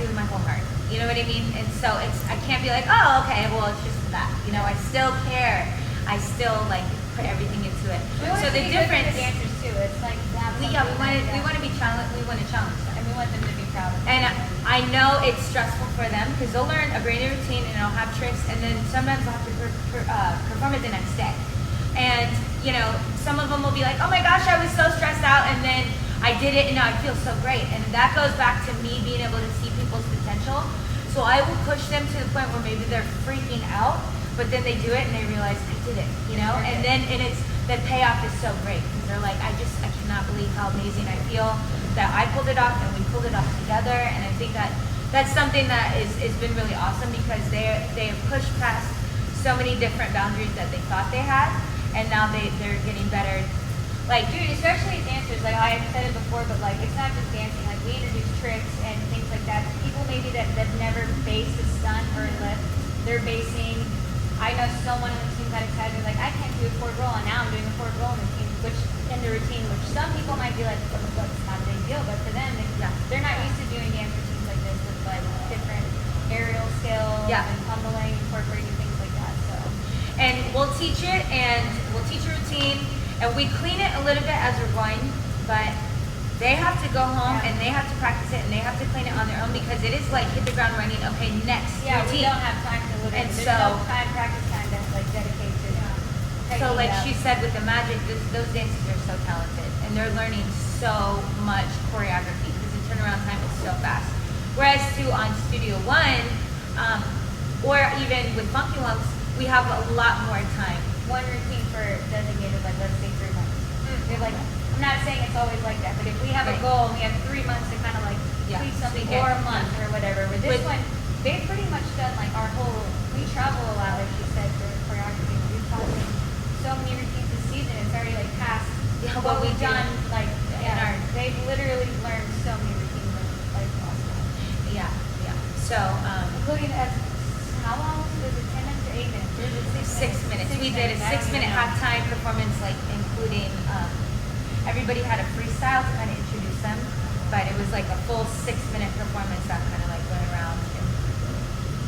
with my whole heart. You know what I mean? And so I can't be like, oh, okay, well, it's just that. You know, I still care. I still like put everything into it. we want So it to the be good for difference, the dancers too. It's like to have we something want to be challenged. We want to challenge them. and we want them to be proud of it. And I know it's stressful for them because they'll learn a brand new routine and I'll have tricks, and then sometimes I'll have to perform it the next day. And you know, some of them will be like, "Oh my gosh, I was so stressed out," and then I did it, and now I feel so great. And that goes back to me being able to see people's potential. So I will push them to the point where maybe they're freaking out, but then they do it and they realize I did it, you know. And then it's the payoff is so great because they're like, I cannot believe how amazing I feel that I pulled it off and we pulled it off together. And I think that that's something that is been really awesome because they have pushed past so many different boundaries that they thought they had, and now they're getting better. Like, Dude, especially dancers, like I have said it before, but like it's not just dancing. Like we introduce tricks and things like that. People maybe that never based a stunt or a lift, they're basing. I know someone in the team got excited, like I can't do a forward roll, and now I'm doing a forward roll in the routine, which some people might be like, oh, what's not a big deal, but for them, they're not used to doing dance routines like this with like different aerial skills and tumbling, incorporating things like that. So, and we'll teach it, and we'll teach a routine, and we clean it a little bit as we're going, but they have to go home and they have to practice it and they have to clean it on their own because it is like hit the ground running. Okay, next yeah, we routine. don't have time to literally. And There's no time, practice time to like dedicate to. So like she said with the magic, those dancers are so talented and they're learning so much choreography because the turnaround time is so fast. Whereas on Studio One, or even with Funky Ones, we have a lot more time. One routine for designated, like let's say 3 months. We have like, I'm not saying it's always like that, but if we have a goal and we have 3 months to kind of like tweak something, tweak it. or a month or whatever. With this one, they've pretty much done like our whole. We travel a lot, like she said, for choreography. We've taught them so many routines this season. It's already like past what we've done. Like they've literally learned so many routines. Like awesome. Yeah. So Including as how long was it? 10 minutes or 8 minutes? Or was it 6 minutes. We did a 6-minute halftime performance, like including everybody had a freestyle to kind of introduce them, but it was like a full 6-minute performance that kind of like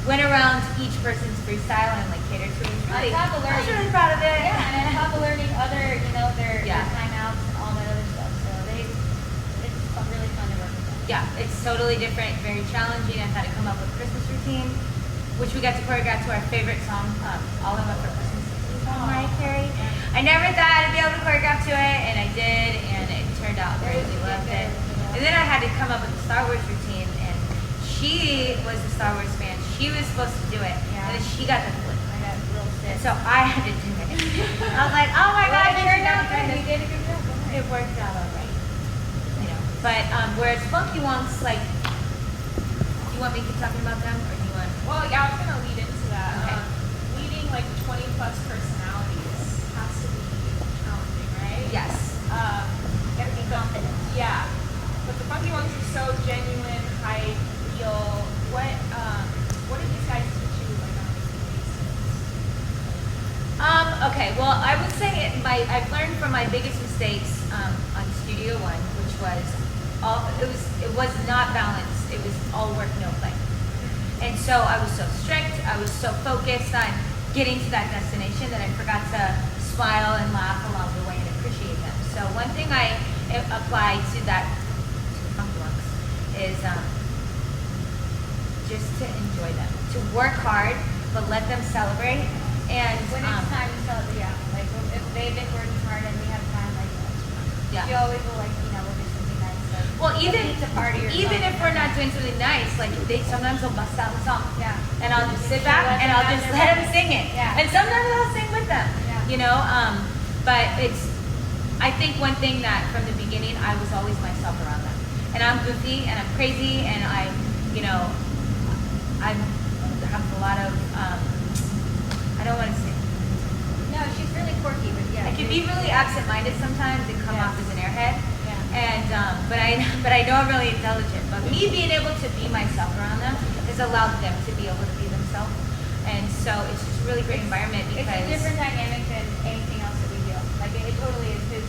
went around each person's freestyle and like catered to it. Really, On top of I was learning, really proud of it. Yeah, and on top of learning other, their timeouts and all that other stuff. So it's really fun to work with them. Yeah, it's totally different, very challenging. I had to come up with a Christmas routine, which we got to choreograph to our favorite song, All I Want for Christmas is from Mariah Carey. I never thought I'd be able to choreograph to it, and I did, and it turned out great. We loved it. And then I had to come up with a Star Wars routine, and she was a Star Wars fan. She was supposed to do it, and then she got the flip. I got real sick. So I had to do it. I was like, oh my God, It turned out good. You did a good job. it worked out all right. You know, but whereas Funky Wonks, like, do you want me to keep talking about them, or do you want? Well, yeah, I was gonna lead into that. Okay. Leading like 20 plus personalities has to be challenging, right? Yes. Gotta be confident. Yeah. But the Funky Ones are so genuine, high feel. What did these guys teach you like on a daily basis? Okay. Well, I would say I've learned from my biggest mistakes on Studio One, which was it was not balanced. It was all work, no play. And so I was so strict. I was so focused on getting to that destination that I forgot to smile and laugh along the way and appreciate them. So one thing I applied to the Funky Ones is just to enjoy them, to work hard, but let them celebrate. And When it's time to celebrate, like if they've been working hard and we have time, like she always will we'll do something nice. Like, well, even pizza party or even something. if we're not doing something nice, like sometimes they'll bust out a song. Yeah. And I'll just sit back and I'll just let them sing it. Yeah. And sometimes I'll sing with them. Yeah. But I think one thing that from the beginning I was always myself around them. And I'm goofy and I'm crazy and I have a lot of I don't want to say. No, she's really quirky, but yeah. I can be really absent-minded sometimes and come off as an airhead. Yeah. And but I know I'm really intelligent. But me being able to be myself around them has allowed them to be able to be themselves. And so it's just a really great environment because It's a different dynamic than anything else that we do. Like it totally is. Because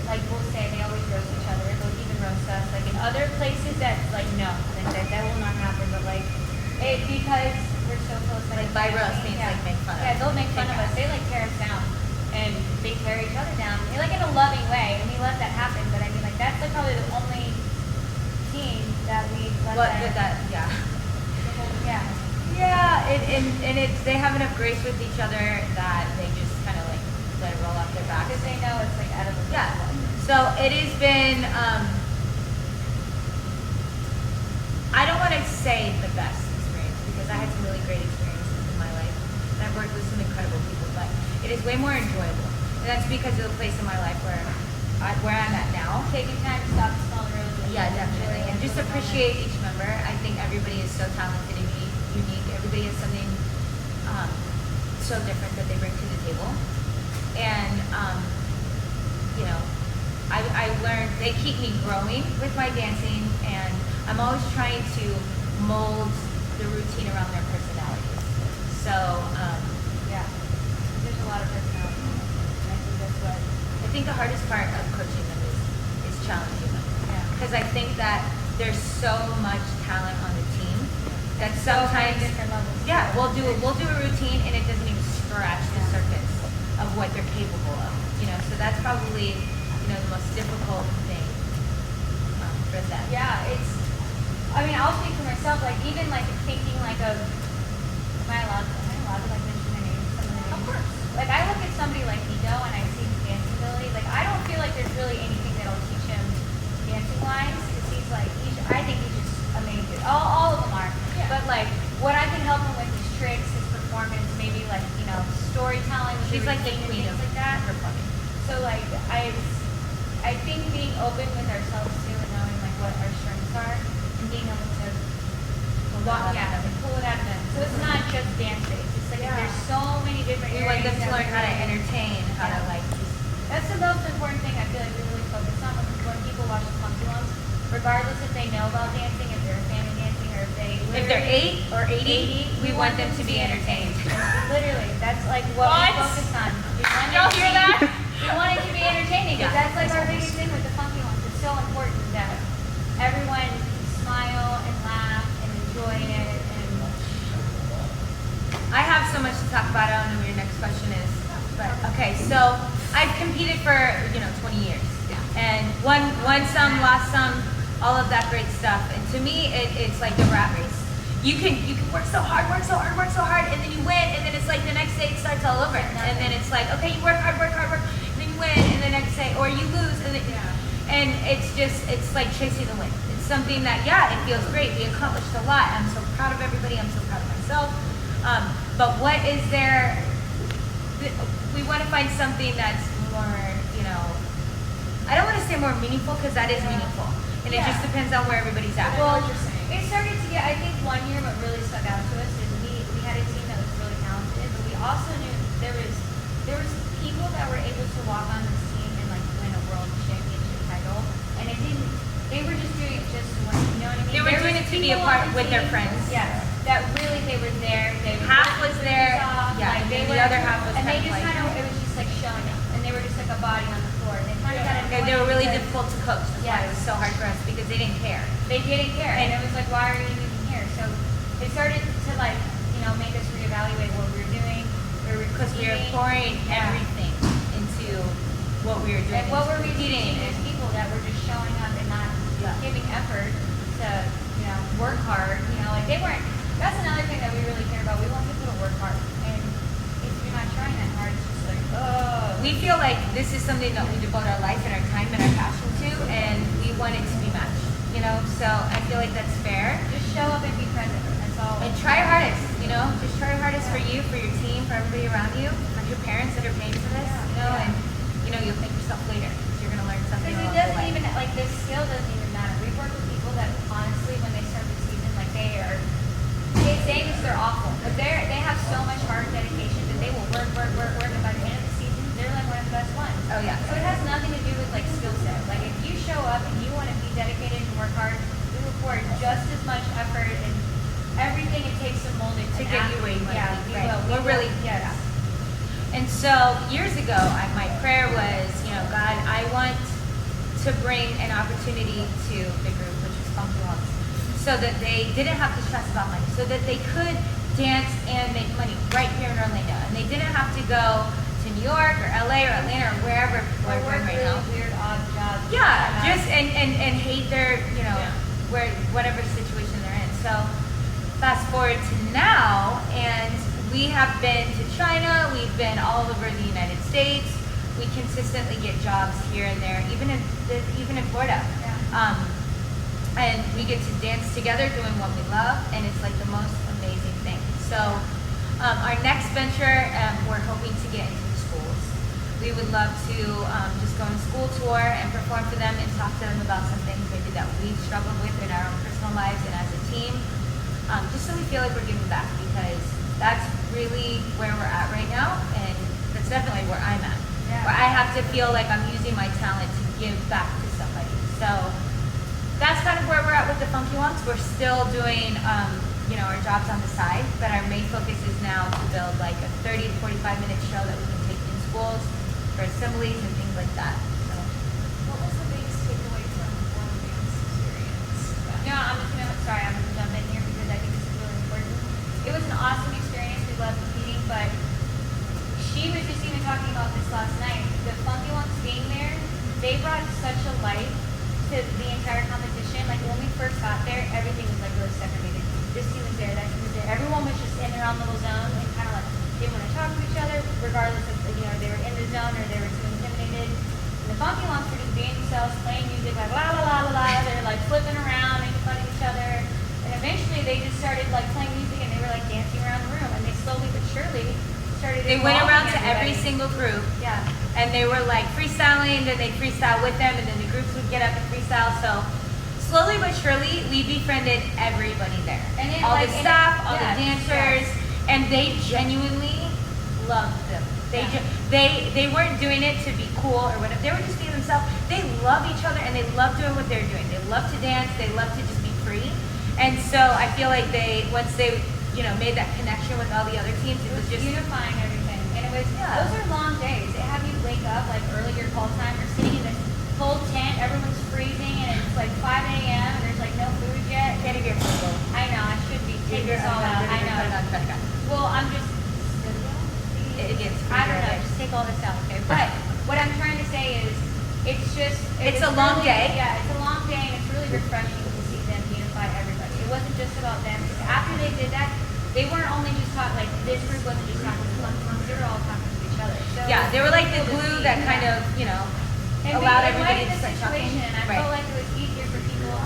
like we'll say they always roast each other. They'll even roast us. Like in other places that's like no, that will not happen. But like it because we're so close. like by roast means like make fun of. Yeah, they'll make fun of us. They like tear us down, and they tear each other down. Like in a loving way, and we let that happen. But I mean, like that's like probably the only team that we let that. Yeah. Yeah. Yeah, and it's they have enough grace with each other that they just kind of like let it roll off their back. Because they know it's like out of the Yeah. So it has been. I don't want to say the best experience because I had some really great experiences in my life, and I've worked with some incredible people. But it is way more enjoyable, and that's because of the place in my life where I'm at now. Taking time to stop the small roads. Yeah, definitely. And just appreciate each member. I think everybody is so talented and unique. Everybody has something so different that they bring to the table. And, you know, I learned, they keep me growing with my dancing, and I'm always trying to mold the routine around their personalities. So, Yeah. There's a lot of personality. And I think that's what. I think the hardest part of coaching them is challenging them. Yeah. Because I think that there's so much talent on the team that So many sometimes different levels. yeah, we'll do a routine and it doesn't even scratch the surface of what they're capable of. You know, so that's probably the most difficult thing for them. Yeah, I mean, I'll speak for myself. Like even like thinking like of, am I allowed to like mention their names? Some of their names? Of course. Like I look at somebody like Nico and I see his dancing ability. Like I don't feel like there's really anything that'll teach him dancing wise because I think he's just amazing. All of them are. Yeah. But like what I can help him with his tricks, his performance, maybe like storytelling. with She's like the routine and queen of things like that. performing. So like I think being open with ourselves too and knowing like what our strengths are and being able to pull it out of them. So it's not just dance based. It's like there's so many different We areas. want them to that learn we how to really- entertain, how to Yeah. like just That's the most important thing I feel like we really focus on when people watch the Funky Ones, regardless if they know about dancing, if they're a fan of dancing, or if they're 8 or 80, we want them to be entertained. Literally, that's like what What? we focus on. We want it Y'all to hear be- that? We want it to be entertaining because Yeah. that's like our biggest thing with the Funky Ones. It's so important that everyone can smile and laugh and enjoy it. And I have so much to talk about. I don't know what your next question is, but okay. So I've competed for 20 years, and won some, lost some, all of that great stuff. And to me, it's like the rat race. You can work so hard, and then you win, and then it's like the next day it starts all over, and then it's like okay, you work hard, and then you win, and the next day, or you lose, and it's like chasing the wind. It's something that it feels great. We accomplished a lot. I'm so proud of everybody. I'm so proud of myself. But what is there? We want to find something that's more, I don't want to say more meaningful because that is meaningful, and it just depends on where everybody's at. I know what you're saying. it started to get, I think one year what really stuck out to us is we had a team that was really talented, but we also knew there was people that were able to walk on this team and like win a world championship title, and they were just doing it just to win, you know what I mean? They were doing it to be a part with their friends. Yes, that really they were there. Half was there, like and the other half was and they kind of just like- kind of, it was just like showing up, and they were just like a body on the floor, and they kind of got annoyed. And they were really because difficult to coach. That's why it was so hard for us because they didn't care. They didn't care, and it was like, why are you even here? So it started to like, make us reevaluate what we were doing. Because we were pouring everything into what we were doing. And what were we competing teaching these people that were just showing up and not giving effort to, work hard? Like they weren't. That's another thing that we really care about. We want people to work hard, and if you're not trying that hard, it's just like, oh. We feel like this is something that we devote our life and our time and our passion to, and we want it to be matched. So I feel like that's fair. Just show up and be present. That's all. And try your hardest. Just try your hardest for you, for your team, for everybody around you, for your parents that are paying for this. And you'll thank yourself later because you're gonna learn something. Because it along the doesn't way. even, like, this skill doesn't even matter. We've worked with people that, honestly, when they start the season, like, they say this, they're awful. But they have so much heart and dedication that they will work, and by the end of the season, they're, like, one of the best ones. Oh yeah. So it has nothing to do with, like, skill set. Like, if you so years ago, my prayer was, God, I want to bring an opportunity to the group, which was Funky Wonks, so that they didn't have to stress about money, so that they could dance and make money right here in Orlando, and they didn't have to go to New York or LA or Atlanta or wherever people are going right now. Weird odd jobs. Yeah, just and hate their where whatever situation they're in. So fast forward to now, and we have been to China, we've been all over the United States. We consistently get jobs here and there, even in Florida. Yeah. And we get to dance together doing what we love, and it's like the most amazing thing. So our next venture, we're hoping to get into the schools. We would love to just go on a school tour and perform for them and talk to them about some things maybe that we've struggled with in our own personal lives and as a team, just so we feel like we're giving back, because that's really where we're at right now, and that's definitely where I'm at. Yeah. Where I have to feel like I'm using my talent to give back to somebody. So that's kind of where we're at with the Funky Wonks. We're still doing, our jobs on the side, but our main focus is now to build like a 30 to 45-minute show that we can take in schools for assemblies and things like that. So. What was the biggest takeaway from World Dance experience? I'm gonna jump in here because I think this is really important. It was an awesome experience. We loved competing, but she was just even talking about this last night. The Funky Ones being there, they brought such a light to the entire competition. Like when we first got there, everything was like really segregated. This team was there, that team was there. Everyone was just in their own little zone and kind of like didn't want to talk to each other, regardless of they were in the zone or they were too intimidated. And the Funky Ones were just being themselves, playing music like la la la la la. They're like flipping around, making fun of each other. And eventually they just started like playing music and they were like dancing around the room. And they slowly but surely started. They went around to everybody. every single group. Yeah. And they were like freestyling, then they freestyle with them, and then the groups would get up and freestyle. So slowly but surely, we befriended everybody there. And it, all like, the staff, all yeah, the dancers, and they genuinely loved them. They weren't doing it to be cool or whatever. They were just being themselves. They love each other and they love doing what they're doing. They love to dance. They love to just be free. And so I feel like once they made that connection with all the other teams, it was just unifying everything. And it was those are long days. They have you wake up like early your call time. You're sitting in this cold tent. Everyone's freezing, and it's like 5 a.m. and there's like no food yet. Get a grip, people. I know. I should be take this all out. I know. Well, I'm just. It gets. I don't know. Just take all this out, okay? But what I'm trying to say is, it's a long really, day. Yeah, it's a long day, and it's really refreshing to see them unify everybody. It wasn't just about them. Because after they did that, they weren't only just talking. Like this group wasn't just talking to Funky Ones. They were all talking to each other. So Yeah, they were like the glue that kind of and allowed we everybody the to start talking. situation, and I Right. felt like it was easier for people.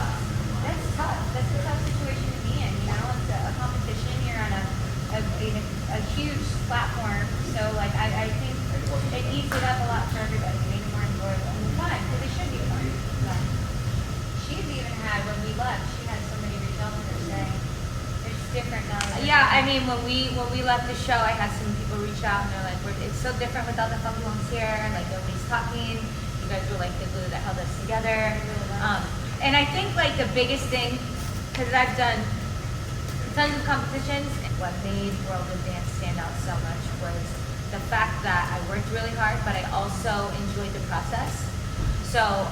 That's tough. That's a tough situation to be in. It's a competition. You're on a huge platform. So like I think it eased it up a lot for everybody. It made it more enjoyable and fun because it should be fun. Yeah. She's even had when we left. She had somebody reach out to her saying it's different now. Yeah, I mean when we left the show, I had some people reach out and they're like, it's so different without the Funky Ones here. Like nobody's talking. You guys were like the glue that held us together. And I think like the biggest thing, because I've done tons of competitions, what made World of Dance stand out so much was the fact that I worked really hard, but I also enjoyed the process. So,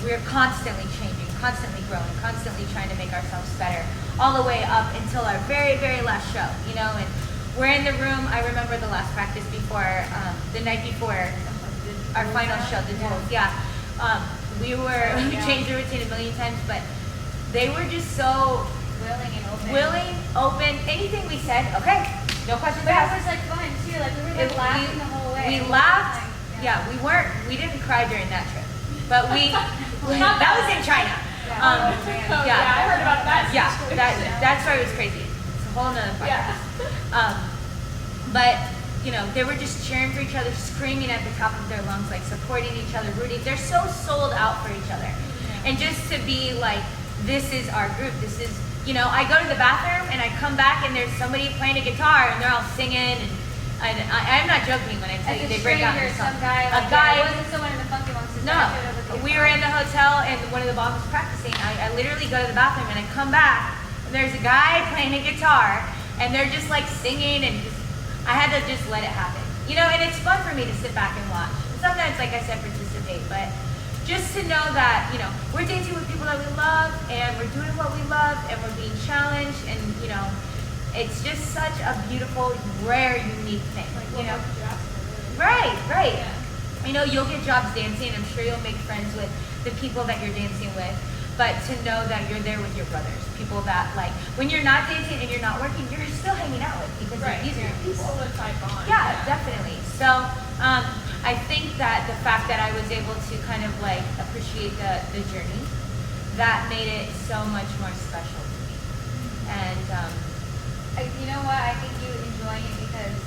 we're constantly changing, constantly growing, constantly trying to make ourselves better, all the way up until our very, very last show, and we're in the room. I remember the last practice before, the night before our final show, the duels. Yeah. We changed the routine a million times, but they were just so willing, open, anything we said, okay, no questions But asked. it was like fun too. Like we were like laughing the whole way. We laughed. Yeah, we didn't cry during that trip, but that was in China. Yeah, I heard about that. Yeah, that's why it was crazy. It's a whole nother podcast. Yeah. But they were just cheering for each other, screaming at the top of their lungs, like supporting each other, rooting. They're so sold out for each other, and just to be like, this is our group. This is, I go to the bathroom and I come back and there's somebody playing a guitar and they're all singing and I'm not joking when I tell you they break out in song. Some guy, A guy. It wasn't someone in the Funky Ones. No, we were in the hotel and one of the moms was practicing. I literally go to the bathroom and I come back and there's a guy playing a guitar and they're just like singing and just, I had to just let it happen. You know, and it's fun for me to sit back and watch. And sometimes, like I said, participate, but just to know that, you know, we're dancing with people that we love, and we're doing what we love, and we're being challenged, and, you know, it's just such a beautiful, rare, unique thing. Like, You know? what you ask for, really. Right. Yeah. You know, you'll get jobs dancing. I'm sure you'll make friends with the people that you're dancing with. But to know that you're there with your brothers, people that, like, when you're not dancing and you're not working, you're still hanging out with because Right. these are your It's people. still a tight bond. Yeah, definitely. So I think that the fact that I was able to kind of like appreciate the journey, that made it so much more special to me. And You know what? I think you enjoy it because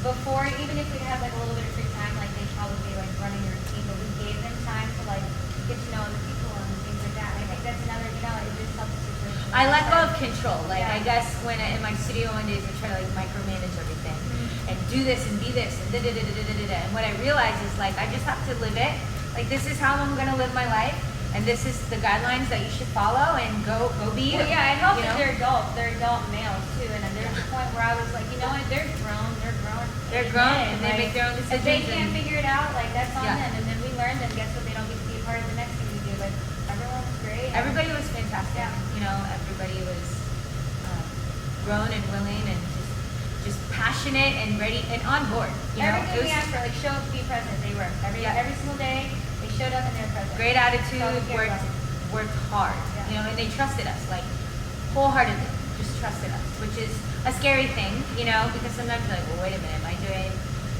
before, even if we had like a little bit of free time, like they'd probably be like running a routine, but we gave them time to like get to know other people and things like that. And I think that's another, you know, it just helps the situation. I let go of control. Like Yeah. I guess when in my studio one days I try to like micromanage everything and do this and be this and da da da da da da da. And what I realize is like I just have to live it. Like this is how I'm gonna live my life, and this is the guidelines that you should follow and go be you. Well, yeah, it helps you that know? they're adult males too. And then there's a point where I was like, you know what? They're grown. They're grown men. and they make their own If decisions. they can't figure it out, like that's on Yeah. them. And then we learned, and guess what? They don't get to be a part of the next thing we do. Like everyone was great. Everybody was fantastic. Yeah. You know, everybody was grown and willing and just passionate and ready and on board. You know, Everything it we was asked for, like show up, be present. They were every Yeah. single day. They showed up and they were present. great attitude, So we care worked hard. Yeah. You know, and they trusted us like wholeheartedly. Just trusted us, which is a scary thing, you know, because sometimes you're like, well, wait a minute, am I doing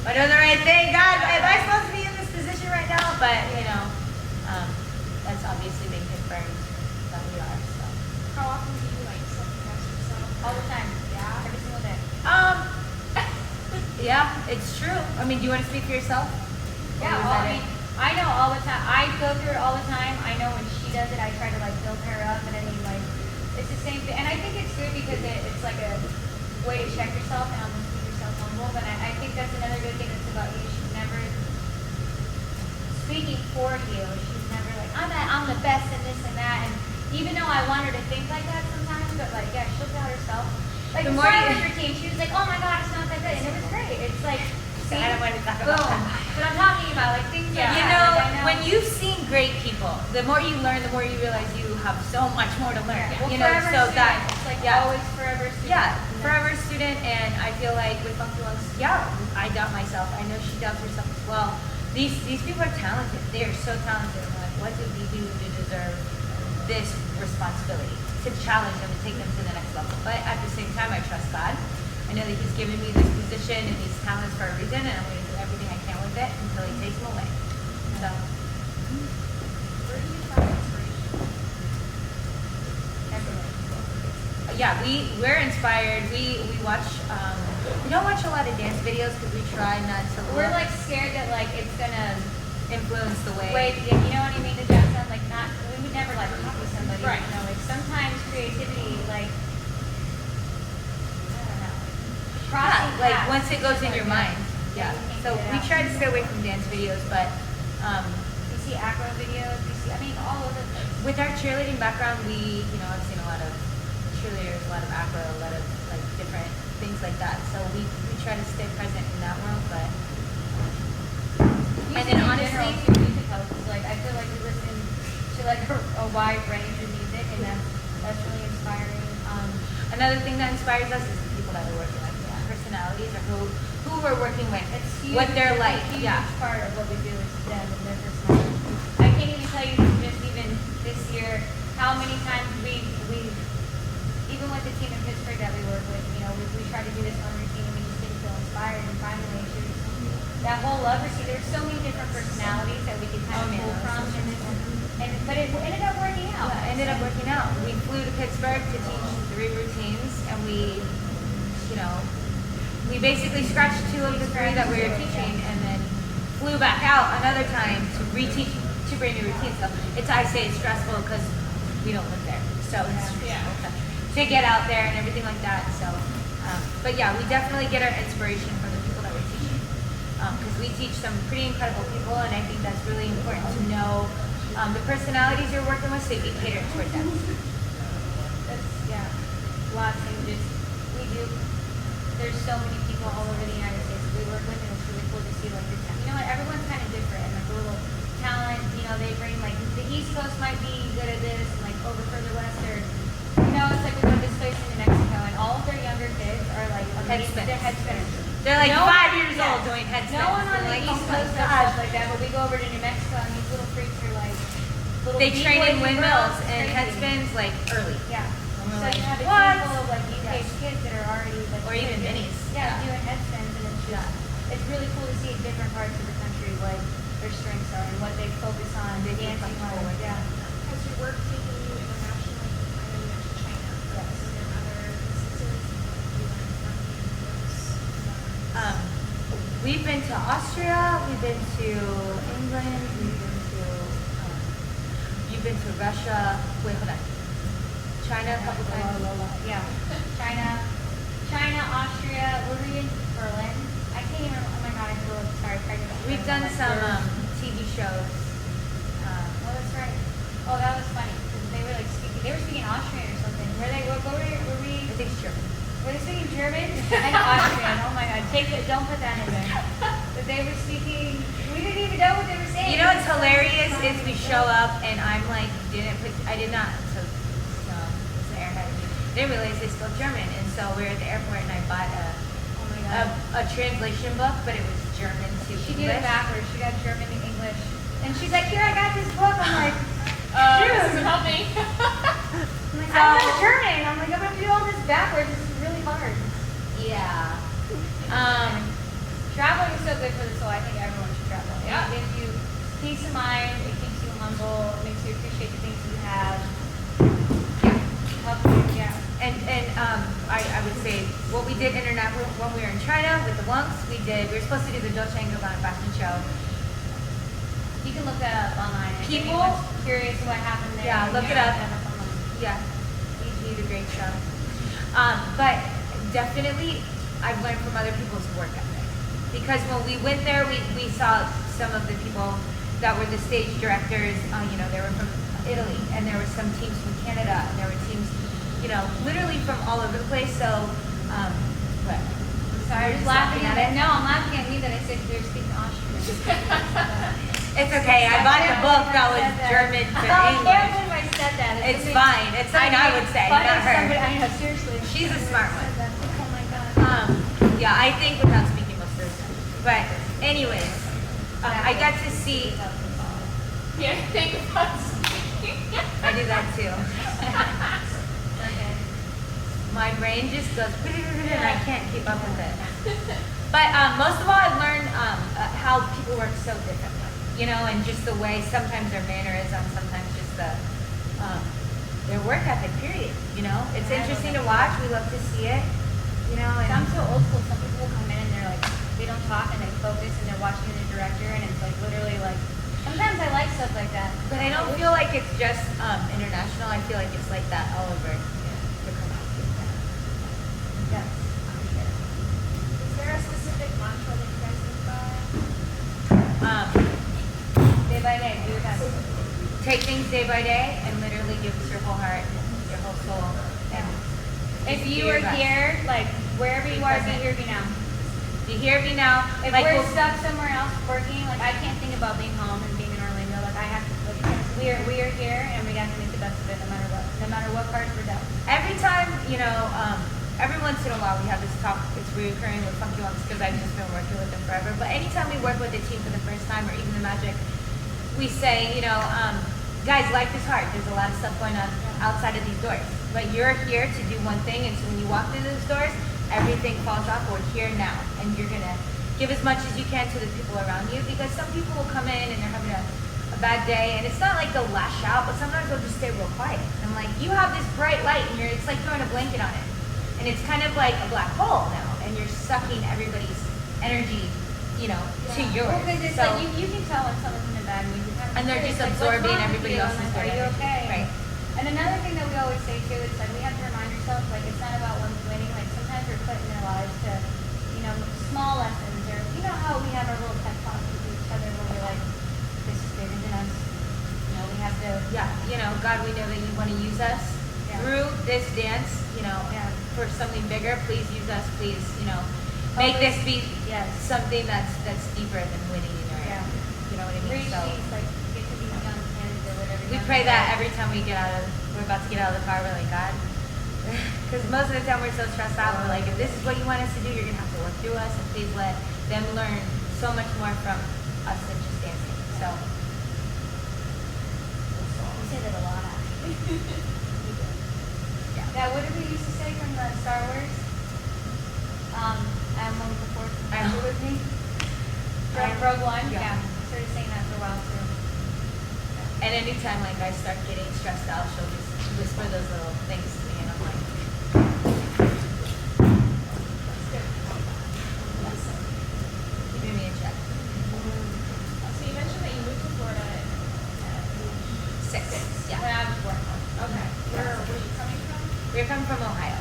the right thing? God, am I supposed to be in this position right now? But you know, that's obviously been confirmed that we are. So. How often do you like self-test yourself? all the time. Yeah. Every single day. Yeah, it's true. I mean, do you want to speak for yourself? Yeah, Or was well, that I mean, I know all the time. I go through it all the time. I know when she does it, I try to like build her up, and I mean, like, it's the same thing. And I think it's good because it's like a way to check yourself and almost keep yourself humble. But I think that's another good thing that's about you. She's never speaking for you. She's never like, I'm the best in this and that. And even though I want her to think like that sometimes, but like, yeah, she'll doubt herself. Like The the more more you- routine, she was like, oh my god, it's not that good, and it was great. It's like, see, I don't want to talk boom. about that. But I'm talking about like things like Yeah. You that. know, like, I know. when you've seen great people, the more you learn, the more you realize you have so much more to learn. Well, You know, forever so student. that It's like yeah. always forever student. Yeah, you know? forever student, and I feel like with Funky Ones, yeah, I doubt myself. I know she doubts herself as well. These people are talented. They are so talented. I'm like, what did we do to deserve this responsibility? To challenge them and take them to the next level. But at the same time, I trust God. I know that He's given me this position and these talents for a reason, and I'm going to do everything I can with it until He takes them away. So, Where do you find inspiration? yeah, we're inspired. We watch. We don't watch a lot of dance videos because we try not to. We're look- like scared that like it's gonna influence the way. you know what I mean? Does that sound like not? We would never like copy somebody. Right. You know, like sometimes creativity, like I don't know, crossing Yeah, like paths, once it goes in like your that. mind. Yeah. you can't So get it we out. try to stay away from dance videos, but You see acro videos. You see, I mean, all over the place. with our cheerleading background, I've seen a lot of cheerleaders, a lot of acro, a lot of like different things like that. So we try to stay present in that world, but. And then honestly, music helps. Like I feel like we listen to like a wide range of music, and that's really inspiring. another thing that inspires us is the people that we're working with, personalities, or who we're working with, It's huge. what they're It's like. a huge Yeah. part of what we do is them and their personality. I can't even tell you just even this year how many times we even with the team in Pittsburgh that we work with, you know, we try to do this one routine and we just didn't feel inspired, and finally it was that whole love routine. There's so many different personalities that we could kind of pull from, but it ended up working out. Yeah, it ended up working out. We flew to Pittsburgh to teach 3 routines, and we basically scratched 2 of the 3 that we were teaching, and then flew back out another time to reteach 2 brand new routines. So I say it's stressful because we don't live there, so it's stressful to get out there and everything like that. So, but yeah, we definitely get our inspiration from the people that we're teaching, because we teach some pretty incredible people, and I think that's really important to know. The personalities you're working with, so you can cater toward them. That's lots and just we do there's so many people all over the United States that we work with, and it's really cool to see like everyone's kind of different and like a little talent. They bring like the East Coast might be good at this, and like over further west, or it's like we go to this place in New Mexico, and all of their younger kids are like amazing. They're head spinners. They're like No 5 one- years yeah. old doing head spins. No one on the Like, East oh my Coast does gosh. stuff like that, but we go over to New Mexico, and these little freaks are like little They train B-boys in and windmills girls. It's and crazy. head spins like early. Yeah. And we're So like, you have a what? team full of like UK kids that are already like Or even doing- minis. Yeah, doing head spins, and it's just it's really cool to see different parts of the country like their strengths are and what they focus on. They feel dancing comfortable on. with. Yeah. Has your work taken you internationally? I know you mentioned China. Yes. Are there other instances you learned from those? We've been to Austria, we've been to England, you've been to Russia. Wait, hold on. China a couple times. Yeah. China, Austria. Were we in Berlin? I can't even remember. Oh my god, I feel sorry. Pregnant. We've done some TV shows. Oh, that's right. Oh, that was funny because they were like speaking. They were speaking Austrian or something. Were they? Were we? I think it's German. Were they speaking German and Austrian? Oh my god, don't put that in there. But they were speaking. We didn't even know what they were saying. You know what's hilarious is we show up and I'm like, I did not, so it's an airhead. Didn't realize they spoke German, and so we were at the airport and I bought Oh my god. a translation book, but it was German to She English. did it backwards. She got German to English, and she's like, "Here, I got this book." I'm like, This isn't helping. I'm like, "I'm not German." I'm like, "I'm gonna do all this backwards. This is really hard." Yeah. Traveling is so good for the soul. I think everyone should travel. Yeah. It gives you peace of mind. It keeps you humble. It makes you appreciate the things you have. Helps you, yeah. And I would say what we did when we were in China with the monks, we were supposed to do the Dolce & Gabbana fashion show. You can look that up online. If People- anyone's curious what happened there. Yeah, you look can it up. that online. Yeah, he did a great show. But definitely, I've learned from other people's work ethic. Because when we went there, we saw some of the people that were the stage directors. They were from Italy, and there were some teams from Canada, and there were teams, literally from all over the place. So, but Sorry, You're just just laughing laughing at at it. it? No, I'm laughing at me that I said they're speaking Austrian. it's okay. I bought a book that was German to I can't English. believe I said that. It's fine. It's something I would say, Fun not if her. somebody- I know, seriously. She's a smart one. Oh my god. Yeah, I think without speaking most of the time. But anyways, I got to see. Yeah, think about speaking. I do that too. Okay. My brain just goes and I can't keep up with it. But most of all, I've learned how people work so differently. And just the way sometimes their mannerisms, sometimes just their work ethic. Period. It's interesting to watch. We love to see it. And I'm so old school. Some people will come in and they're like, they don't talk and they focus and they're watching the director and it's like literally like, sometimes I like stuff like that. But I don't feel like it's just international. I feel like it's like that all over the country. Yes. Is there a specific mantra that you guys live by? Day by day, do your best. Take things day by day and literally give us your whole heart, your whole soul. And If do you your are best. here, like wherever you are, be present. here, be now. Be here, be now. If Like, we're we'll- stuck somewhere else working, like I can't think about being home and being in Orlando. Like I have to. Like, we are here and we got to make the best of it, no matter what. No matter what cards we're dealt. every time, every once in a while we have this talk. It's reoccurring with Funky Wonks because I've just been working with them forever. But anytime we work with a team for the first time, or even the Magic, we say, guys, life is hard. There's a lot of stuff going on outside of these doors. But you're here to do one thing, and so when you walk through those doors, everything falls off. We're here now, and you're gonna give as much as you can to the people around you, because some people will come in and they're having a bad day, and it's not like they'll lash out, but sometimes they'll just stay real quiet. And I'm like, you have this bright light, and it's like throwing a blanket on it, and it's kind of like a black hole now, and you're sucking everybody's energy, to yours. Well, because it's So- like you can tell when someone's in a bad mood. And they're just It's like, what's absorbing wrong with everybody you? else's I'm like, good are you energy. okay? Right. And another thing that we always say too is like we have to remind ourselves like it's not about one's winning. Like sometimes we're put in their lives to, small lessons, or how we have our little pep talks with each other where we're like, this is bigger than us. We have to. Yeah, God, we know that you want to use us Yeah. through this dance, Yeah. for for something bigger, please use us. Please, make this be something that's deeper than winning or you know what I mean. Reach So these, like, get to these young kids or whatever. we pray that every time we're about to get out of the car, we're like, God, because most of the time we're so stressed out. We're like, if this is what you want us to do, you're gonna have to work through us, and please let them learn so much more from us than just dancing. So. We say that a lot, actually. Yeah. Yeah, what did we used to say from the Star Wars? I'm one with the Force and the Master with me. Rogue One? Yeah. Started saying that for a while too. And anytime like I start getting stressed out, she'll just whisper those little things to me, and I'm like, giving me a check. So you mentioned that you moved to Florida at Six. when Yeah. I was born. Okay. Where were you coming from? We're coming from Ohio.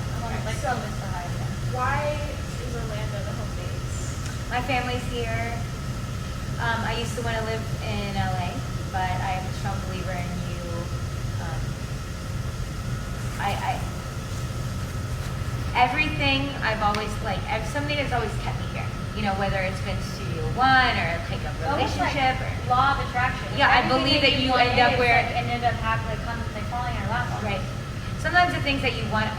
Like So- Columbus, Ohio. Why is Orlando the home base? My family's here. I used to want to live in LA, but I am a strong believer in you. Everything I've always something has always kept me here. Whether it's been Studio One or like a relationship or Law of attraction. Yeah, I Everything believe that you wanted end up is, where- ended up falling in your lap. right. Sometimes the things that you want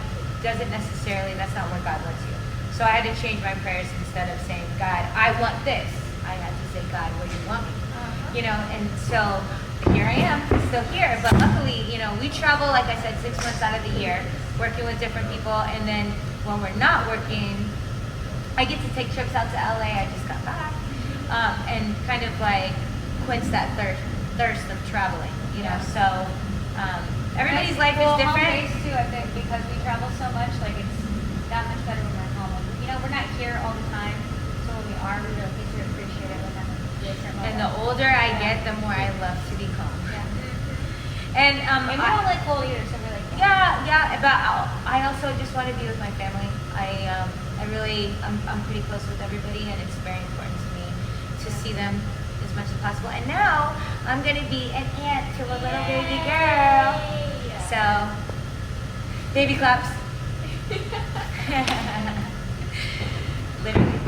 doesn't necessarily. That's not where God wants you. So I had to change my prayers instead of saying, God, I want this. I had to say, God, where do you want me? And so here I am, still here. But luckily, we travel, like I said, 6 months out of the year, working with different people. And then when we're not working, I get to take trips out to LA. I just got back, and kind of like quench that thirst of traveling. So everybody's life is Home different. base too, I think, because we travel so much. Like it's that much better when we're home. We're not here all the time, so when we are, we really get to appreciate it when that And the older I get, the more I love to be home. Yeah. And And we don't like cold either, so we're like, but I also just want to be with my family. I'm pretty close with everybody, and it's very important to me to see them as much as possible. And now I'm gonna be an aunt to a little baby girl. So, baby claps. Literally.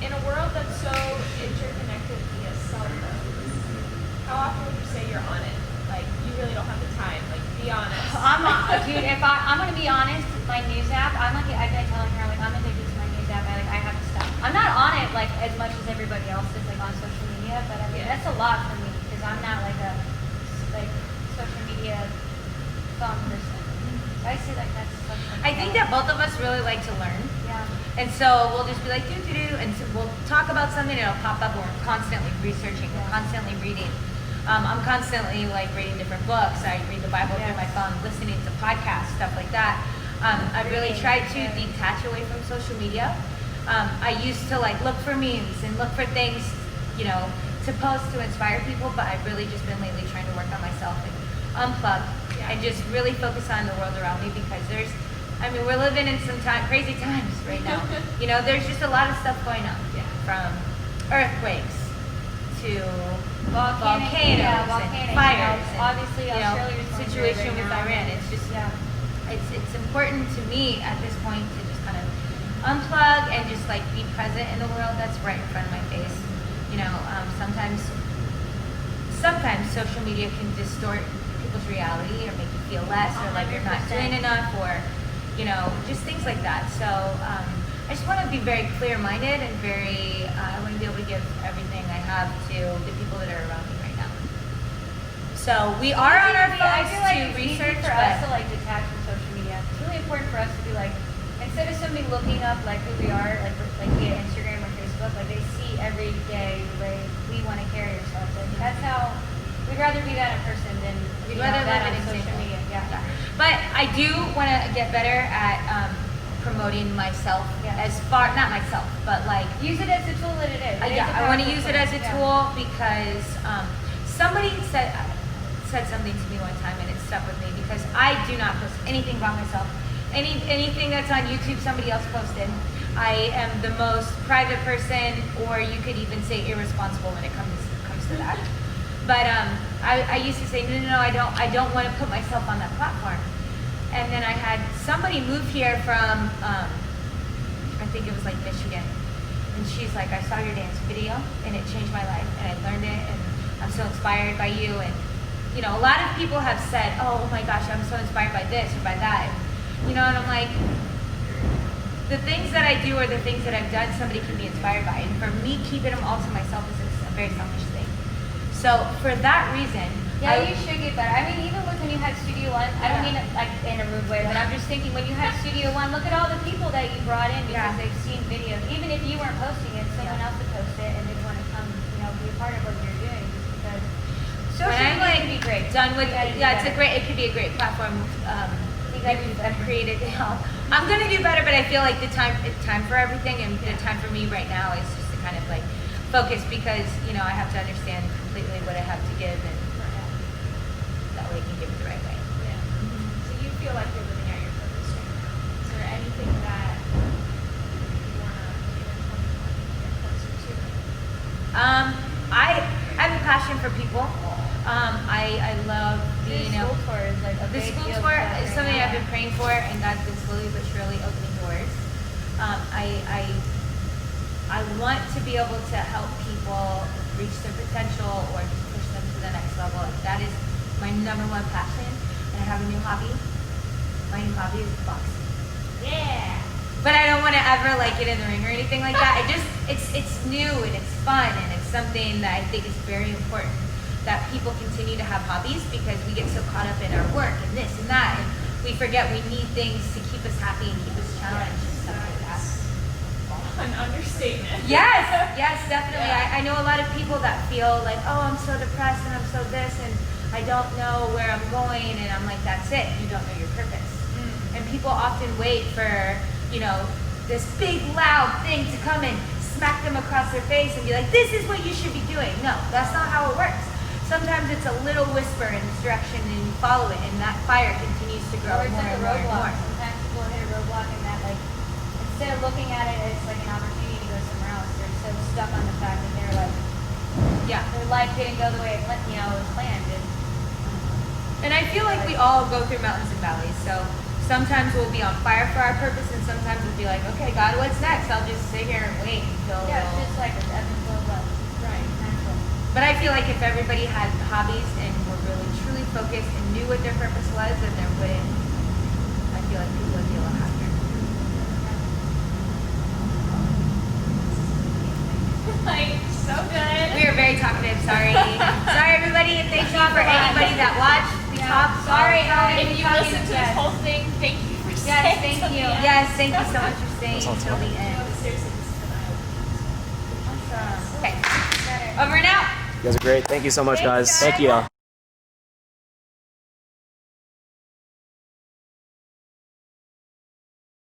In a world that's so interconnected via cell phones, how often would you say you're on it? Like, you really don't have the time. Like, be honest. Dude, if I'm gonna be honest, my news app, I've been telling her, I'm addicted to my news app. I have to stop. I'm not on it like as much as everybody else is on social media, but that's a lot for me because I'm not like a social media phone person. So I see that's such I think that both of us really like to learn. Yeah. And so we'll just be like, and so we'll talk about something, and it'll pop up, and we're constantly researching, we're constantly reading. I'm constantly reading different books. I read the Bible through my phone, listening to podcasts, stuff like that. I really tried to detach away from social media. I used to look for memes and look for things, to post to inspire people, but I've really just been lately trying to work on myself and unplug and just really focus on the world around me, because we're living in some crazy times right now. There's just a lot of stuff going on, from earthquakes to volcanoes and fires, and, obviously Australia's going through it situation right with now. Iran. It's just it's important to me at this point to just kind of unplug and just be present in the world that's right in front of my face. Sometimes social media can distort people's reality or make you feel less, or like you're not doing enough, or just things like that. So I just want to be very clear-minded and I want to be able to give everything I have to the people that are around me right now. So we are on our I phones feel like to it's research, easy for us but to detach from social media. It's really important for us to be instead of somebody looking up who we are, via Instagram or Facebook, they see every day the way we want to carry ourselves. That's how we'd rather be that in person than we'd rather that live on in social example. media. Yeah. But I do want to get better at promoting myself as far, not myself, but Use it as the tool that it is. I want to use it as a tool because somebody said something to me one time, and it stuck with me, because I do not post anything about myself. Anything that's on YouTube, somebody else posted. I am the most private person, or you could even say irresponsible when it comes to that. But I used to say no, I don't want to put myself on that platform. And then I had somebody move here from, I think it was like Michigan. And she's like, I saw your dance video and it changed my life and I learned it and I'm so inspired by you. And, you know, a lot of people have said, oh my gosh, I'm so inspired by this or by that. And, you know, and I'm like, the things that I do or the things that I've done, somebody can be inspired by. And for me, keeping them all to myself is a very selfish thing. So for that reason, Yeah, you should get better. I mean, even with when you had Studio One, I don't mean it like in a rude way, but I'm just thinking when you had Studio One, look at all the people that you brought in because they've seen videos. Even if you weren't posting it, someone else would post it and they'd want to come, you know, be a part of what you're doing just because social when I'm media like can be great. done with, Yeah, it could be a great platform. I've created. You know, I'm gonna do better, but I feel like it's time for everything, and the time for me right now is just to kind of like focus because you know I have to understand completely what I have to give, and that way I can give it the right way. Yeah. So you feel like you're living out your purpose right now. Is there anything that you want to in 2020 get closer to? I have a passion for people. I love The being school tour is like a The big school deal tour for us is right something now. I've been praying for, and God's been slowly but surely opening doors. I want to be able to help people reach their potential or just push them to the next level. That is my number one passion. And I have a new hobby. My new hobby is boxing. Yeah. But I don't want to ever like get in the ring or anything like that. It's new and it's fun and it's something that I think is very important that people continue to have hobbies because we get so caught up in our work and this and that and we forget we need things to keep us happy and keep us challenged and stuff like that. An understatement. Yes, definitely. Yeah. I know a lot of people that feel like, oh, I'm so depressed and I'm so this and I don't know where I'm going and I'm like, that's it. You don't know your purpose. And people often wait for, you know, this big loud thing to come and smack them across their face and be like, this is what you should be doing. No, that's not how it works. Sometimes it's a little whisper in this direction and you follow it and that fire continues to grow Or it's more like and a more and roadblock. more. Sometimes people hit a roadblock and that like instead of looking at it as like an opportunity to go somewhere else, they're so stuck on the fact that they're like Yeah. their life didn't go the way it was planned. And I feel like we all go through mountains and valleys. So sometimes we'll be on fire for our purpose and sometimes we'll be like, okay, God, what's next? I'll just sit here and wait until. Yeah, it's just like an ebb and flow of life. Right. Natural. But I feel like if everybody had hobbies and were really truly focused and knew what their purpose was, then there wouldn't. I feel like people would be a lot happier. Like, so good. We are very talkative. Sorry, sorry everybody. And thank you for anybody that watched. We talked. Sorry, If you listen to this whole thing, thank you for staying. Yes, thank till the you. end. Yes, thank you so much for staying That's all until the end. No, seriously, this is an eye-opener. Okay. Better. Over and out. You guys are great. Thank you so much, Thanks, guys. guys. Thank you all.